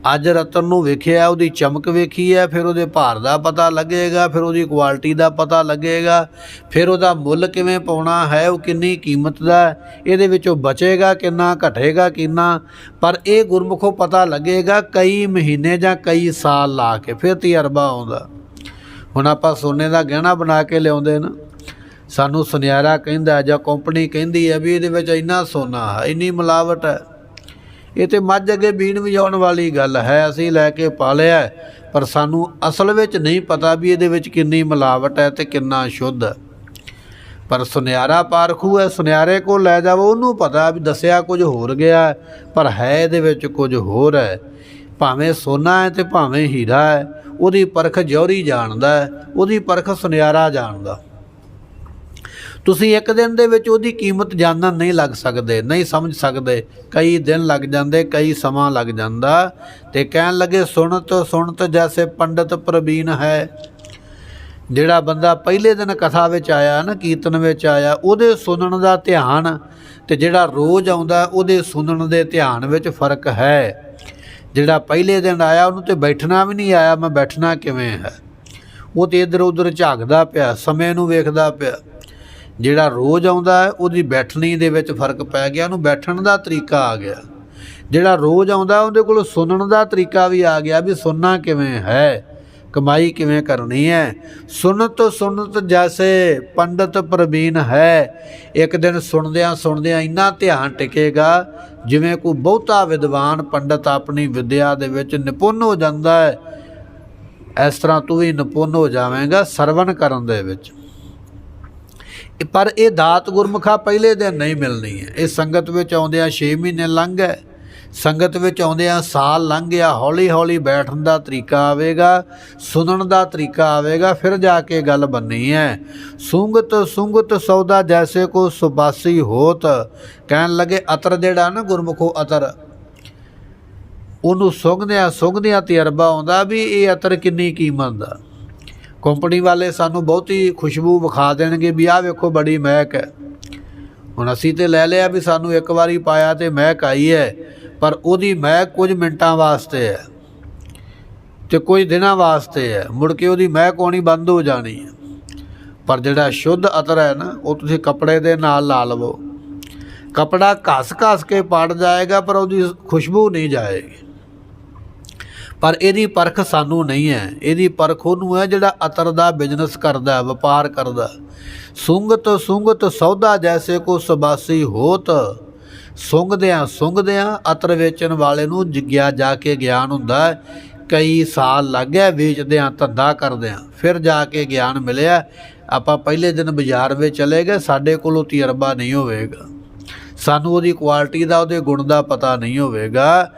ਅੱਜ ਰਤਨ ਨੂੰ ਵੇਖਿਆ, ਉਹਦੀ ਚਮਕ ਵੇਖੀ ਹੈ, ਫਿਰ ਉਹਦੇ ਭਾਰ ਦਾ ਪਤਾ ਲੱਗੇਗਾ, ਫਿਰ ਉਹਦੀ ਕੁਆਲਿਟੀ ਦਾ ਪਤਾ ਲੱਗੇਗਾ, ਫਿਰ ਉਹਦਾ ਮੁੱਲ ਕਿਵੇਂ ਪਾਉਣਾ ਹੈ, ਉਹ ਕਿੰਨੀ ਕੀਮਤ ਦਾ, ਇਹਦੇ ਵਿੱਚੋਂ ਬਚੇਗਾ ਕਿੰਨਾ, ਘਟੇਗਾ ਕਿੰਨਾ। ਪਰ ਇਹ ਗੁਰਮੁਖੋਂ ਪਤਾ ਲੱਗੇਗਾ ਕਈ ਮਹੀਨੇ ਜਾਂ ਕਈ ਸਾਲ ਲਾ ਕੇ, ਫਿਰ ਤਜਰਬਾ ਆਉਂਦਾ। ਹੁਣ ਆਪਾਂ ਸੋਨੇ ਦਾ ਗਹਿਣਾ ਬਣਾ ਕੇ ਲਿਆਉਂਦੇ ਨਾ, ਸਾਨੂੰ ਸੁਨਿਆਰਾ ਕਹਿੰਦਾ ਜਾਂ ਕੰਪਨੀ ਕਹਿੰਦੀ ਹੈ ਵੀ ਇਹਦੇ ਵਿੱਚ ਇੰਨਾ ਸੋਨਾ ਹੈ, ਇੰਨੀ ਮਿਲਾਵਟ ਹੈ। ਇਹ ਤਾਂ ਮੱਝ ਅੱਗੇ ਬੀਣ ਵਜਾਉਣ ਵਾਲੀ ਗੱਲ ਹੈ, ਅਸੀਂ ਲੈ ਕੇ ਪਾਲਿਆ, ਪਰ ਸਾਨੂੰ ਅਸਲ ਵਿੱਚ ਨਹੀਂ ਪਤਾ ਵੀ ਇਹਦੇ ਵਿੱਚ ਕਿੰਨੀ ਮਿਲਾਵਟ ਹੈ ਅਤੇ ਕਿੰਨਾ ਸ਼ੁੱਧ ਹੈ। ਪਰ ਸੁਨਿਆਰਾ ਪਾਰਖੂ ਹੈ, ਸੁਨਿਆਰੇ ਕੋਲ ਲੈ ਜਾਵੋ, ਉਹਨੂੰ ਪਤਾ ਵੀ ਦੱਸਿਆ ਕੁਝ ਹੋਰ ਗਿਆ ਪਰ ਹੈ ਇਹਦੇ ਵਿੱਚ ਕੁਝ ਹੋਰ ਹੈ। ਭਾਵੇਂ ਸੋਨਾ ਹੈ ਅਤੇ ਭਾਵੇਂ ਹੀਰਾ ਹੈ, ਉਹਦੀ ਪਰਖ ਜੌਹਰੀ ਜਾਣਦਾ ਹੈ, ਉਹਦੀ ਪਰਖ ਸੁਨਿਆਰਾ ਜਾਣਦਾ। ਤੁਸੀਂ ਇੱਕ ਦਿਨ ਦੇ ਵਿੱਚ ਉਹਦੀ ਕੀਮਤ ਜਾਣਨ ਨਹੀਂ ਲੱਗ ਸਕਦੇ, ਨਹੀਂ ਸਮਝ ਸਕਦੇ, ਕਈ ਦਿਨ ਲੱਗ ਜਾਂਦੇ, ਕਈ ਸਮਾਂ ਲੱਗ ਜਾਂਦਾ। ਅਤੇ ਕਹਿਣ ਲੱਗੇ ਸੁਣਤ ਜੈਸੇ ਪੰਡਤ ਪ੍ਰਵੀਨ ਹੈ। ਜਿਹੜਾ ਬੰਦਾ ਪਹਿਲੇ ਦਿਨ ਕਥਾ ਵਿੱਚ ਆਇਆ ਨਾ, ਕੀਰਤਨ ਵਿੱਚ ਆਇਆ, ਉਹਦੇ ਸੁਣਨ ਦਾ ਧਿਆਨ ਅਤੇ ਜਿਹੜਾ ਰੋਜ਼ ਆਉਂਦਾ ਉਹਦੇ ਸੁਣਨ ਦੇ ਧਿਆਨ ਵਿੱਚ ਫਰਕ ਹੈ। ਜਿਹੜਾ ਪਹਿਲੇ ਦਿਨ ਆਇਆ ਉਹਨੂੰ ਤਾਂ ਬੈਠਣਾ ਵੀ ਨਹੀਂ ਆਇਆ, ਮੈਂ ਬੈਠਣਾ ਕਿਵੇਂ ਹੈ, ਉਹ ਤਾਂ ਇੱਧਰ ਉੱਧਰ ਝਾਕਦਾ ਪਿਆ, ਸਮੇਂ ਨੂੰ ਵੇਖਦਾ ਪਿਆ। ਜਿਹੜਾ ਰੋਜ਼ ਆਉਂਦਾ ਹੈ ਉਹਦੀ ਬੈਠਣੀ ਦੇ ਵਿੱਚ ਫਰਕ ਪੈ ਗਿਆ, ਉਹਨੂੰ ਬੈਠਣ ਦਾ ਤਰੀਕਾ ਆ ਗਿਆ। ਜਿਹੜਾ ਰੋਜ਼ ਆਉਂਦਾ ਉਹਦੇ ਕੋਲ ਸੁਣਨ ਦਾ ਤਰੀਕਾ ਵੀ ਆ ਗਿਆ, ਵੀ ਸੁਣਨਾ ਕਿਵੇਂ ਹੈ, ਕਮਾਈ ਕਿਵੇਂ ਕਰਨੀ ਹੈ। ਸੁਣਤ ਜੈਸੇ ਪੰਡਤ ਪ੍ਰਵੀਨ ਹੈ। ਇੱਕ ਦਿਨ ਸੁਣਦਿਆਂ ਇੰਨਾ ਧਿਆਨ ਟਿਕੇਗਾ ਜਿਵੇਂ ਕੋਈ ਬਹੁਤਾ ਵਿਦਵਾਨ ਪੰਡਤ ਆਪਣੀ ਵਿੱਦਿਆ ਦੇ ਵਿੱਚ ਨਿਪੁੰਨ ਹੋ ਜਾਂਦਾ ਹੈ, ਇਸ ਤਰ੍ਹਾਂ ਤੂੰ ਵੀ ਨਿਪੁੰਨ ਹੋ ਜਾਵੇਂਗਾ ਸਰਵਣ ਕਰਨ ਦੇ ਵਿੱਚ। ਪਰ ਇਹ ਦਾਤ ਗੁਰਮੁਖਾ ਪਹਿਲੇ ਦਿਨ ਨਹੀਂ ਮਿਲਣੀ ਹੈ। ਇਹ ਸੰਗਤ ਵਿੱਚ ਆਉਂਦਿਆਂ 6 ਮਹੀਨੇ ਲੰਘ ਗਏ, ਸੰਗਤ ਵਿੱਚ ਆਉਂਦਿਆਂ ਸਾਲ ਲੰਘ ਗਿਆ, ਹੌਲੀ ਹੌਲੀ ਬੈਠਣ ਦਾ ਤਰੀਕਾ ਆਵੇਗਾ, ਸੁਣਨ ਦਾ ਤਰੀਕਾ ਆਵੇਗਾ, ਫਿਰ ਜਾ ਕੇ ਗੱਲ ਬਣਨੀ ਹੈ। ਸੁੰਗਤ ਸੌਦਾ ਜੈਸੇ ਕੋ ਸੁਬਾਸੀ ਹੋਤ। ਕਹਿਣ ਲੱਗੇ ਅਤਰ ਜਿਹੜਾ ਨਾ ਗੁਰਮੁਖੋ ਅਤਰ, ਉਹਨੂੰ ਸੁੰਘਦਿਆਂ ਤਜਰਬਾ ਆਉਂਦਾ ਵੀ ਇਹ ਅਤਰ ਕਿੰਨੀ ਕੀਮਤ ਦਾ। ਕੰਪਨੀ ਵਾਲੇ ਸਾਨੂੰ ਬਹੁਤੀ ਖੁਸ਼ਬੂ ਵਿਖਾ ਦੇਣਗੇ ਵੀ ਆਹ ਵੇਖੋ ਬੜੀ ਮਹਿਕ ਹੈ। ਹੁਣ ਅਸੀਂ ਤਾਂ ਲੈ ਲਿਆ ਵੀ ਸਾਨੂੰ ਇੱਕ ਵਾਰੀ ਪਾਇਆ ਅਤੇ ਮਹਿਕ ਆਈ ਹੈ, ਪਰ ਉਹਦੀ ਮਹਿਕ ਕੁਝ ਮਿੰਟਾਂ ਵਾਸਤੇ ਹੈ ਅਤੇ ਕੁਝ ਦਿਨਾਂ ਵਾਸਤੇ ਹੈ, ਮੁੜ ਕੇ ਉਹਦੀ ਮਹਿਕ ਆਉਣੀ ਬੰਦ ਹੋ ਜਾਣੀ ਹੈ। ਪਰ ਜਿਹੜਾ ਸ਼ੁੱਧ ਅਤਰ ਹੈ ਨਾ, ਉਹ ਤੁਸੀਂ ਕੱਪੜੇ ਦੇ ਨਾਲ ਲਾ ਲਵੋ, ਕੱਪੜਾ ਘਸ ਕੇ ਪੜ ਜਾਏਗਾ ਪਰ ਉਹਦੀ ਖੁਸ਼ਬੂ ਨਹੀਂ ਜਾਏਗੀ। ਪਰ ਇਹਦੀ ਪਰਖ ਸਾਨੂੰ ਨਹੀਂ ਹੈ, ਇਹਦੀ ਪਰਖ ਉਹਨੂੰ ਹੈ ਜਿਹੜਾ ਅਤਰ ਦਾ ਬਿਜ਼ਨਸ ਕਰਦਾ, ਵਪਾਰ ਕਰਦਾ। ਸੁੰਗਤ ਸੌਦਾ ਜੈਸੇ ਕੋ ਸੁਬਾਸੀ ਹੋਤ। ਸੁੰਘਦਿਆਂ ਅਤਰ ਵੇਚਣ ਵਾਲੇ ਨੂੰ ਜਾ ਕੇ ਗਿਆਨ ਹੁੰਦਾ, ਕਈ ਸਾਲ ਲੱਗ ਗਏ ਵੇਚਦਿਆਂ, ਧੰਦਾ ਕਰਦਿਆਂ, ਫਿਰ ਜਾ ਕੇ ਗਿਆਨ ਮਿਲਿਆ। ਆਪਾਂ ਪਹਿਲੇ ਦਿਨ ਬਾਜ਼ਾਰ ਵਿੱਚ ਚਲੇ ਗਏ, ਸਾਡੇ ਕੋਲੋਂ ਤਜਰਬਾ ਨਹੀਂ ਹੋਵੇਗਾ, ਸਾਨੂੰ ਉਹਦੀ ਕੁਆਲਿਟੀ ਦਾ, ਉਹਦੇ ਗੁਣ ਦਾ ਪਤਾ ਨਹੀਂ ਹੋਵੇਗਾ।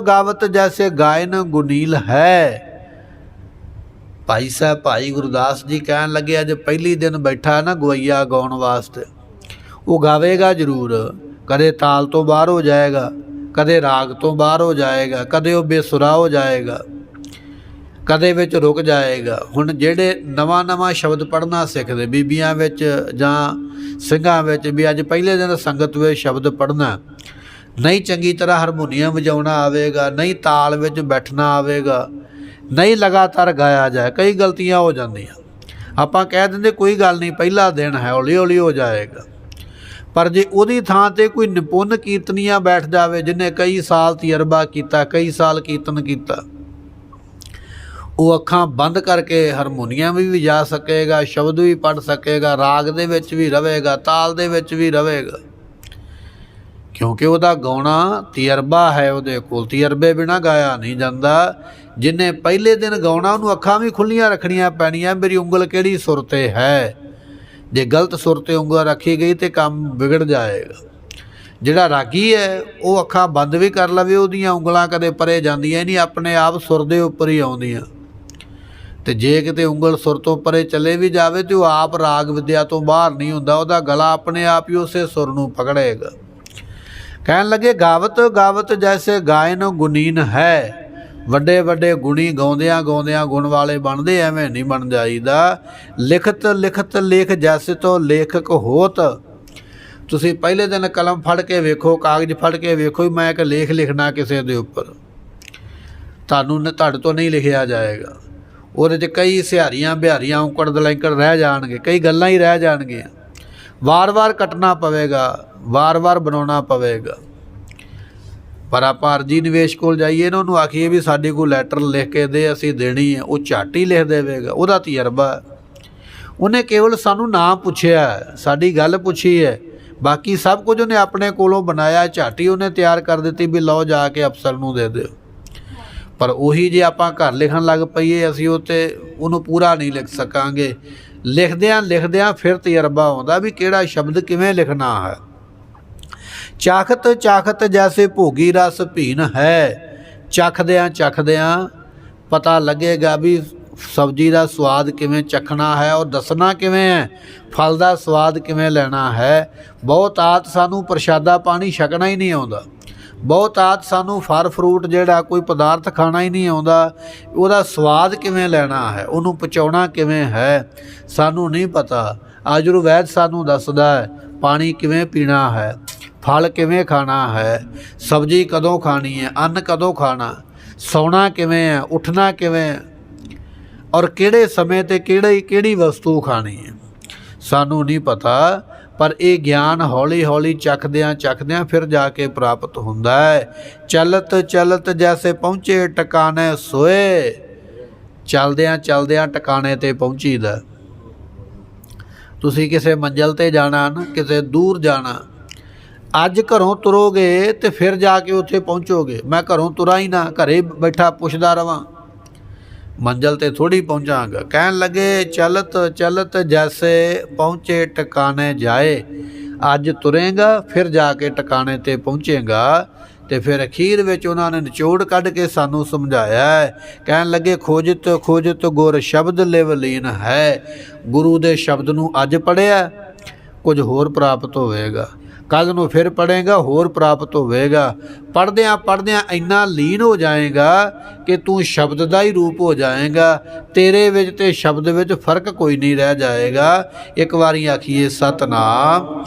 ਗਾਵਤ ਜੈਸੇ ਗਾਇਨ ਗੁਨੀਲ ਹੈ। ਭਾਈ ਸਾਹਿਬ ਭਾਈ ਗੁਰਦਾਸ ਜੀ ਕਹਿਣ ਲੱਗੇ ਅੱਜ ਪਹਿਲੀ ਦਿਨ ਬੈਠਾ ਨਾ ਗਵਈਆ ਗਾਉਣ ਵਾਸਤੇ, ਉਹ ਗਾਵੇਗਾ ਜ਼ਰੂਰ, ਕਦੇ ਤਾਲ ਤੋਂ ਬਾਹਰ ਹੋ ਜਾਏਗਾ, ਕਦੇ ਰਾਗ ਤੋਂ ਬਾਹਰ ਹੋ ਜਾਏਗਾ, ਕਦੇ ਉਹ ਬੇਸੁਰਾ ਹੋ ਜਾਏਗਾ, ਕਦੇ ਵਿੱਚ ਰੁਕ ਜਾਏਗਾ। ਹੁਣ ਜਿਹੜੇ ਨਵਾਂ ਸ਼ਬਦ ਪੜ੍ਹਨਾ ਸਿੱਖਦੇ ਬੀਬੀਆਂ ਵਿੱਚ ਜਾਂ ਸਿੰਘਾਂ ਵਿੱਚ, ਵੀ ਅੱਜ ਪਹਿਲੇ ਦਿਨ ਸੰਗਤ ਵਿੱਚ ਸ਼ਬਦ ਪੜ੍ਹਨਾ, ਨਹੀਂ ਚੰਗੀ ਤਰ੍ਹਾਂ ਹਾਰਮੋਨੀਅਮ ਵਜਾਉਣਾ ਆਵੇਗਾ, ਨਹੀਂ ਤਾਲ ਵਿੱਚ ਬੈਠਣਾ ਆਵੇਗਾ, ਨਹੀਂ ਲਗਾਤਾਰ ਗਾਇਆ ਜਾਏ, ਕਈ ਗਲਤੀਆਂ ਹੋ ਜਾਂਦੀਆਂ। ਆਪਾਂ ਕਹਿ ਦਿੰਦੇ ਕੋਈ ਗੱਲ ਨਹੀਂ ਪਹਿਲਾ ਦਿਨ ਹੈ, ਹੌਲੀ ਹੌਲੀ ਹੋ ਜਾਏਗਾ। ਪਰ ਜੇ ਉਹਦੀ ਥਾਂ 'ਤੇ ਕੋਈ ਨਿਪੁੰਨ ਕੀਰਤਨੀਆ ਬੈਠ ਜਾਵੇ, ਜਿਹਨੇ ਕਈ ਸਾਲ ਤਜਰਬਾ ਕੀਤਾ, ਕਈ ਸਾਲ ਕੀਰਤਨ ਕੀਤਾ, ਉਹ ਅੱਖਾਂ ਬੰਦ ਕਰਕੇ ਹਾਰਮੋਨੀਅਮ ਵੀ ਵਜਾ ਸਕੇਗਾ, ਸ਼ਬਦ ਵੀ ਪੜ੍ਹ ਸਕੇਗਾ, ਰਾਗ ਦੇ ਵਿੱਚ ਵੀ ਰਹੇਗਾ, ਤਾਲ ਦੇ ਵਿੱਚ ਵੀ ਰਹੇਗਾ, ਕਿਉਂਕਿ ਉਹਦਾ ਗਾਉਣਾ ਤਜਰਬਾ ਹੈ, ਉਹਦੇ ਕੋਲ ਤਜਰਬੇ ਬਿਨਾਂ ਗਾਇਆ ਨਹੀਂ ਜਾਂਦਾ। ਜਿਹਨੇ ਪਹਿਲੇ ਦਿਨ ਗਾਉਣਾ ਉਹਨੂੰ ਅੱਖਾਂ ਵੀ ਖੁੱਲ੍ਹੀਆਂ ਰੱਖਣੀਆਂ ਪੈਣੀਆਂ, ਮੇਰੀ ਉਂਗਲ ਕਿਹੜੀ ਸੁਰ 'ਤੇ ਹੈ। ਜੇ ਗਲਤ ਸੁਰ 'ਤੇ ਉਂਗਲ ਰੱਖੀ ਗਈ ਤਾਂ ਕੰਮ ਵਿਗੜ ਜਾਏਗਾ। ਜਿਹੜਾ ਰਾਗੀ ਹੈ ਉਹ ਅੱਖਾਂ ਬੰਦ ਵੀ ਕਰ ਲਵੇ, ਉਹਦੀਆਂ ਉਂਗਲਾਂ ਕਦੇ ਪਰੇ ਜਾਂਦੀਆਂ ਹੀ ਨਹੀਂ, ਆਪਣੇ ਆਪ ਸੁਰ ਦੇ ਉੱਪਰ ਹੀ ਆਉਂਦੀਆਂ। ਅਤੇ ਜੇ ਕਿਤੇ ਉਂਗਲ ਸੁਰ ਤੋਂ ਪਰੇ ਚਲੇ ਵੀ ਜਾਵੇ ਤਾਂ ਉਹ ਆਪ ਰਾਗ ਵਿਦਿਆ ਤੋਂ ਬਾਹਰ ਨਹੀਂ ਹੁੰਦਾ, ਉਹਦਾ ਗਲਾ ਆਪਣੇ ਆਪ ਹੀ ਉਸੇ ਸੁਰ ਨੂੰ ਪਕੜੇਗਾ। ਕਹਿਣ ਲੱਗੇ ਗਾਵਤ ਜੈਸੇ ਗਾਇਨ ਗੁਨੀਨ ਹੈ। ਵੱਡੇ ਗੁਣੀ ਗਾਉਂਦਿਆਂ ਗੁਣ ਵਾਲੇ ਬਣਦੇ, ਐਵੇਂ ਨਹੀਂ ਬਣ ਜਾਈਦਾ। ਲਿਖਤ ਲੇਖ ਜੈਸੇ ਤੋਂ ਲੇਖਕ ਹੋਤ। ਤੁਸੀਂ ਪਹਿਲੇ ਦਿਨ ਕਲਮ ਫੜ ਕੇ ਵੇਖੋ, ਕਾਗਜ਼ ਫੜ ਕੇ ਵੇਖੋ ਵੀ ਮੈਂ ਇੱਕ ਲੇਖ ਲਿਖਣਾ ਕਿਸੇ ਦੇ ਉੱਪਰ, ਤੁਹਾਡੇ ਤੋਂ ਨਹੀਂ ਲਿਖਿਆ ਜਾਏਗਾ। ਉਹਦੇ 'ਚ ਕਈ ਸਿਹਾਰੀਆਂ ਬਿਹਾਰੀਆਂ ਔਂਕੜ ਦਲੈਂਕੜ ਰਹਿ ਜਾਣਗੇ, ਕਈ ਗੱਲਾਂ ਹੀ ਰਹਿ ਜਾਣਗੀਆਂ। ਵਾਰ ਕੱਟਣਾ ਪਵੇਗਾ, ਵਾਰ ਬਣਾਉਣਾ ਪਵੇਗਾ। ਪਰ ਆਪਾਂ ਅਰਜੀ ਨਿਵੇਸ਼ ਕੋਲ ਜਾਈਏ ਨਾ, ਉਹਨੂੰ ਆਖੀਏ ਵੀ ਸਾਡੇ ਕੋਲ ਲੈਟਰ ਲਿਖ ਕੇ ਦੇ, ਅਸੀਂ ਦੇਣੀ ਹੈ, ਉਹ ਝੱਟ ਹੀ ਲਿਖ ਦੇਵੇਗਾ, ਉਹਦਾ ਤਜਰਬਾ। ਉਹਨੇ ਕੇਵਲ ਸਾਨੂੰ ਨਾਂ ਪੁੱਛਿਆ, ਸਾਡੀ ਗੱਲ ਪੁੱਛੀ ਹੈ, ਬਾਕੀ ਸਭ ਕੁਝ ਉਹਨੇ ਆਪਣੇ ਕੋਲੋਂ ਬਣਾਇਆ। ਝਾਟੀ ਉਹਨੇ ਤਿਆਰ ਕਰ ਦਿੱਤੀ ਵੀ ਲਓ ਜਾ ਕੇ ਅਫਸਰ ਨੂੰ ਦੇ ਦਿਓ। ਪਰ ਉਹੀ ਜੇ ਆਪਾਂ ਘਰ ਲਿਖਣ ਲੱਗ ਪਈਏ ਅਸੀਂ ਉਹਨੂੰ ਪੂਰਾ ਨਹੀਂ ਲਿਖ ਸਕਾਂਗੇ। ਲਿਖਦਿਆਂ ਫਿਰ ਤਜਰਬਾ ਆਉਂਦਾ ਵੀ ਕਿਹੜਾ ਸ਼ਬਦ ਕਿਵੇਂ ਲਿਖਣਾ ਹੈ। ਚਾਖਤ ਚਾਖਤ ਜੈਸੇ ਭੋਗੀ ਰਸ ਭੀਨ ਹੈ, ਚੱਖਦਿਆਂ ਪਤਾ ਲੱਗੇਗਾ ਵੀ ਸਬਜ਼ੀ ਦਾ ਸਵਾਦ ਕਿਵੇਂ ਚੱਖਣਾ ਹੈ ਔਰ ਦੱਸਣਾ ਕਿਵੇਂ ਹੈ, ਫਲ ਦਾ ਸਵਾਦ ਕਿਵੇਂ ਲੈਣਾ ਹੈ। ਬਹੁਤਾਤ ਸਾਨੂੰ ਪ੍ਰਸ਼ਾਦਾ ਪਾਣੀ ਛਕਣਾ ਹੀ ਨਹੀਂ ਆਉਂਦਾ, ਬਹੁਤਾਤ ਸਾਨੂੰ ਫਲ ਫਰੂਟ ਜਿਹੜਾ ਕੋਈ ਪਦਾਰਥ ਖਾਣਾ ਹੀ ਨਹੀਂ ਆਉਂਦਾ, ਉਹਦਾ ਸਵਾਦ ਕਿਵੇਂ ਲੈਣਾ ਹੈ, ਉਹਨੂੰ ਪਚਾਉਣਾ ਕਿਵੇਂ ਹੈ, ਸਾਨੂੰ ਨਹੀਂ ਪਤਾ। ਆਯੁਰਵੈਦ ਸਾਨੂੰ ਦੱਸਦਾ ਹੈ ਪਾਣੀ ਕਿਵੇਂ ਪੀਣਾ ਹੈ, ਫਲ ਕਿਵੇਂ ਖਾਣਾ ਹੈ, ਸਬਜ਼ੀ ਕਦੋਂ ਖਾਣੀ ਹੈ, ਅੰਨ ਕਦੋਂ ਖਾਣਾ, ਸੌਣਾ ਕਿਵੇਂ ਹੈ, ਉੱਠਣਾ ਕਿਵੇਂ ਹੈ, ਔਰ ਕਿਹੜੇ ਸਮੇਂ 'ਤੇ ਕਿਹੜੀ ਵਸਤੂ ਖਾਣੀ ਹੈ, ਸਾਨੂੰ ਨਹੀਂ ਪਤਾ। ਪਰ ਇਹ ਗਿਆਨ ਹੌਲੀ ਹੌਲੀ ਚੱਖਦਿਆਂ ਫਿਰ ਜਾ ਕੇ ਪ੍ਰਾਪਤ ਹੁੰਦਾ ਹੈ। ਚਲਤ ਜੈਸੇ ਪਹੁੰਚੇ ਟਿਕਾਣੇ ਸੋਏ, ਚਲਦਿਆਂ ਟਿਕਾਣੇ 'ਤੇ ਪਹੁੰਚੀਦਾ। ਤੁਸੀਂ ਕਿਸੇ ਮੰਜ਼ਿਲ 'ਤੇ ਜਾਣਾ ਨਾ, ਕਿਸੇ ਦੂਰ ਜਾਣਾ, ਅੱਜ ਘਰੋਂ ਤੁਰੋਗੇ ਤੇ ਫਿਰ ਜਾ ਕੇ ਉੱਥੇ ਪਹੁੰਚੋਗੇ। ਮੈਂ ਘਰੋਂ ਤੁਰਾਂ ਹੀ ਨਾ, ਘਰੇ ਬੈਠਾ ਪੁੱਛਦਾ ਰਵਾਂ, ਮੰਜ਼ਿਲ 'ਤੇ ਥੋੜ੍ਹੀ ਪਹੁੰਚਾਂਗਾ। ਕਹਿਣ ਲੱਗੇ ਚਲਤ ਜੈਸੇ ਪਹੁੰਚੇ ਟਿਕਾਣੇ ਜਾਏ, ਅੱਜ ਤੁਰੇਗਾ ਫਿਰ ਜਾ ਕੇ ਟਿਕਾਣੇ 'ਤੇ ਪਹੁੰਚੇਗਾ। ਤੇ ਫਿਰ ਅਖੀਰ ਵਿੱਚ ਉਹਨਾਂ ਨੇ ਨਿਚੋੜ ਕੱਢ ਕੇ ਸਾਨੂੰ ਸਮਝਾਇਆ ਹੈ। ਕਹਿਣ ਲੱਗੇ ਖੋਜਤ ਗੁਰ ਸ਼ਬਦ ਲਿਵ ਲੀਨ ਹੈ, ਗੁਰੂ ਦੇ ਸ਼ਬਦ ਨੂੰ ਅੱਜ ਪੜ੍ਹਿਆ ਕੁਝ ਹੋਰ ਪ੍ਰਾਪਤ ਹੋਵੇਗਾ, ਕੱਲ੍ਹ ਨੂੰ ਫਿਰ ਪੜ੍ਹੇਗਾ ਹੋਰ ਪ੍ਰਾਪਤ ਹੋਵੇਗਾ। ਪੜ੍ਹਦਿਆਂ ਇੰਨਾ ਲੀਨ ਹੋ ਜਾਏਗਾ ਕਿ ਤੂੰ ਸ਼ਬਦ ਦਾ ਹੀ ਰੂਪ ਹੋ ਜਾਏਗਾ, ਤੇਰੇ ਵਿੱਚ ਤੇ ਸ਼ਬਦ ਵਿੱਚ ਫਰਕ ਕੋਈ ਨਹੀਂ ਰਹਿ ਜਾਏਗਾ। ਇੱਕ ਵਾਰੀ ਆਖੀਏ ਸਤਨਾਮ।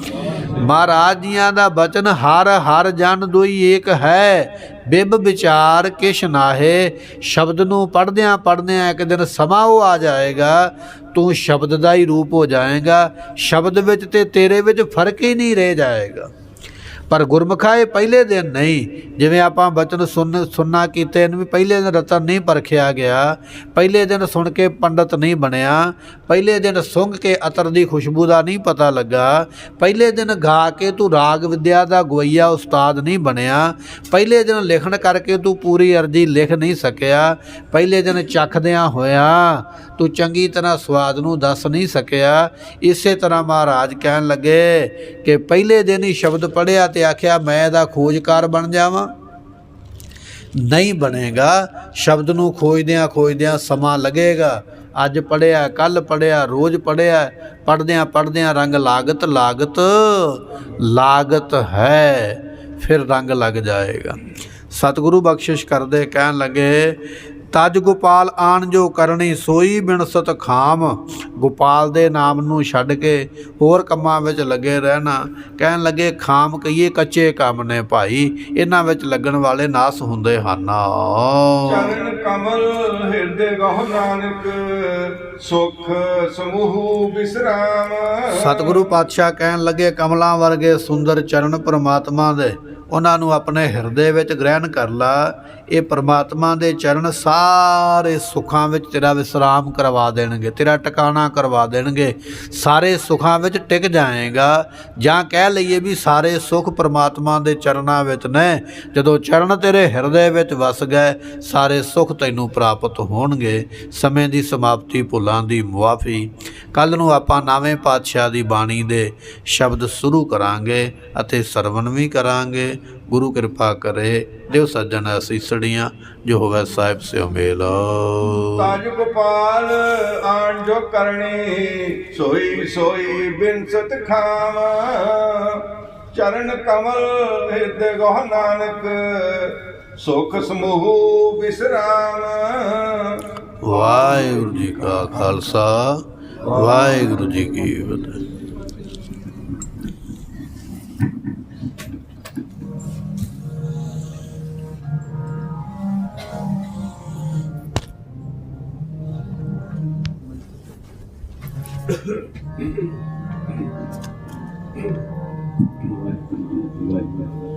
ਮਹਾਰਾਜ ਜੀਆਂ ਦਾ ਬਚਨ ਹਰ ਜਨ ਦੋਈ ਏਕ ਹੈ, ਬਿਬ ਵਿਚਾਰ ਕਿਛ ਨਾਹੇ। ਸ਼ਬਦ ਨੂੰ ਪੜ੍ਹਦਿਆਂ ਇੱਕ ਦਿਨ ਸਮਾਂ ਉਹ ਆ ਜਾਏਗਾ, ਤੂੰ ਸ਼ਬਦ ਦਾ ਹੀ ਰੂਪ ਹੋ ਜਾਏਗਾ, ਸ਼ਬਦ ਵਿੱਚ ਤੇ ਤੇਰੇ ਵਿੱਚ ਫਰਕ ਹੀ ਨਹੀਂ ਰਹਿ ਜਾਏਗਾ। ਪਰ ਗੁਰਮੁਖਾ ਇਹ ਪਹਿਲੇ ਦਿਨ ਨਹੀਂ, ਜਿਵੇਂ ਆਪਾਂ ਬਚਨ ਸੁਣਨਾ ਕੀਤੇ ਇਹਨੂੰ ਵੀ ਪਹਿਲੇ ਦਿਨ ਰਤਨ ਨਹੀਂ ਪਰਖਿਆ ਗਿਆ, ਪਹਿਲੇ ਦਿਨ ਸੁਣ ਕੇ ਪੰਡਤ ਨਹੀਂ ਬਣਿਆ, ਪਹਿਲੇ ਦਿਨ ਸੁੰਘ ਕੇ ਅਤਰ ਦੀ ਖੁਸ਼ਬੂ ਦਾ ਨਹੀਂ ਪਤਾ ਲੱਗਾ, ਪਹਿਲੇ ਦਿਨ ਗਾ ਕੇ ਤੂੰ ਰਾਗ ਵਿਦਿਆ ਦਾ ਗਵਈਆ ਉਸਤਾਦ ਨਹੀਂ ਬਣਿਆ, ਪਹਿਲੇ ਦਿਨ ਲਿਖਣ ਕਰਕੇ ਤੂੰ ਪੂਰੀ ਅਰਜੀ ਲਿਖ ਨਹੀਂ ਸਕਿਆ, ਪਹਿਲੇ ਦਿਨ ਚੱਖਦਿਆਂ ਹੋਇਆ ਤੂੰ ਚੰਗੀ ਤਰ੍ਹਾਂ ਸਵਾਦ ਨੂੰ ਦੱਸ ਨਹੀਂ ਸਕਿਆ। ਇਸੇ ਤਰ੍ਹਾਂ ਮਹਾਰਾਜ ਕਹਿਣ ਲੱਗੇ ਕਿ ਪਹਿਲੇ ਦਿਨ ਹੀ ਸ਼ਬਦ ਪੜ੍ਹਿਆ ਤੇ ਆਖਿਆ ਮੈਂ ਇਹਦਾ ਖੋਜਕਾਰ ਬਣ ਜਾਵਾਂ, ਨਹੀਂ ਬਣੇਗਾ। ਸ਼ਬਦ ਨੂੰ ਖੋਜਦਿਆਂ ਸਮਾਂ ਲੱਗੇਗਾ। ਅੱਜ ਪੜ੍ਹਿਆ, ਕੱਲ੍ਹ ਪੜ੍ਹਿਆ, ਰੋਜ਼ ਪੜ੍ਹਿਆ, ਪੜ੍ਹਦਿਆਂ ਰੰਗ ਲਾਗਤ ਹੈ, ਫਿਰ ਰੰਗ ਲੱਗ ਜਾਏਗਾ। ਸਤਿਗੁਰੂ ਬਖਸ਼ਿਸ਼ ਕਰਦੇ ਕਹਿਣ ਲੱਗੇ ਤਜ ਗੋਪਾਲ ਆਣ ਜੋ ਕਰਨੀ ਸੋਈ ਬਿਨਸਤ ਖਾਮ। ਗੋਪਾਲ ਦੇ ਨਾਮ ਨੂੰ ਛੱਡ ਕੇ ਹੋਰ ਕੰਮਾਂ ਵਿੱਚ ਲੱਗੇ ਰਹਿਣਾ। ਕਹਿਣ ਲੱਗੇ ਖਾਮ ਕਹੀਏ ਕੱਚੇ ਕੰਮ ਨੇ ਭਾਈ, ਇਹਨਾਂ ਵਿੱਚ ਲੱਗਣ ਵਾਲੇ ਨਾਸ ਹੁੰਦੇ ਹਨ। ਚਰਨ ਕਮਲ ਹਿਰਦੇ ਗਹੁ ਨਾਨਕ, ਸੁਖ ਸਮੂਹ ਬਿਸਰਾਮ। ਸਤਿਗੁਰੂ ਪਾਤਸ਼ਾਹ ਕਹਿਣ ਲੱਗੇ ਕਮਲਾਂ ਵਰਗੇ ਸੁੰਦਰ ਚਰਨ ਪਰਮਾਤਮਾ ਦੇ, ਉਹਨਾਂ ਨੂੰ ਆਪਣੇ ਹਿਰਦੇ ਵਿੱਚ ਗ੍ਰਹਿਣ ਕਰ ਲਾ। ਇਹ ਪਰਮਾਤਮਾ ਦੇ ਚਰਨ ਸਾਰੇ ਸੁੱਖਾਂ ਵਿੱਚ ਤੇਰਾ ਵਿਸਰਾਮ ਕਰਵਾ ਦੇਣਗੇ, ਤੇਰਾ ਟਿਕਾਣਾ ਕਰਵਾ ਦੇਣਗੇ, ਸਾਰੇ ਸੁੱਖਾਂ ਵਿੱਚ ਟਿਕ ਜਾਏਗਾ। ਜਾਂ ਕਹਿ ਲਈਏ ਵੀ ਸਾਰੇ ਸੁੱਖ ਪਰਮਾਤਮਾ ਦੇ ਚਰਨਾਂ ਵਿੱਚ ਨੇ। ਜਦੋਂ ਚਰਨ ਤੇਰੇ ਹਿਰਦੇ ਵਿੱਚ ਵਸ ਗਏ ਸਾਰੇ ਸੁੱਖ ਤੈਨੂੰ ਪ੍ਰਾਪਤ ਹੋਣਗੇ। ਸਮੇਂ ਦੀ ਸਮਾਪਤੀ, ਭੁੱਲਾਂ ਦੀ ਮੁਆਫੀ। ਕੱਲ੍ਹ ਨੂੰ ਆਪਾਂ ਨਵੇਂ ਪਾਤਸ਼ਾਹ ਦੀ ਬਾਣੀ ਦੇ ਸ਼ਬਦ ਸ਼ੁਰੂ ਕਰਾਂਗੇ ਅਤੇ ਸਰਵਣ ਵੀ ਕਰਾਂਗੇ। ਗੁਰੂ ਕਿਰਪਾ ਕਰੇ। ਦਿਓ ਸੱਜਣ ਅਸੀਸੜੀਆਂ, ਜੋ ਹੋਵੇ ਸਾਹਿਬ ਸਿਓ ਮੇਲ। ਤਜ ਗੋਪਾਲ ਆਣ ਜੋ ਕਰਨੀ, ਸੋਈ ਬਿਨਸਤ ਖਾਮ। ਚਰਨ ਕਮਲ ਹਿਰਦੇ ਗਹੁ ਨਾਨਕ, ਸੁਖ ਸਮੂਹ ਬਿਸਰਾਮ। ਵਾਹਿਗੁਰੂ ਜੀ ਕਾ ਖਾਲਸਾ, ਵਾਹਿਗੁਰੂ ਜੀ ਕੀ ਫਤਿਹ। Right.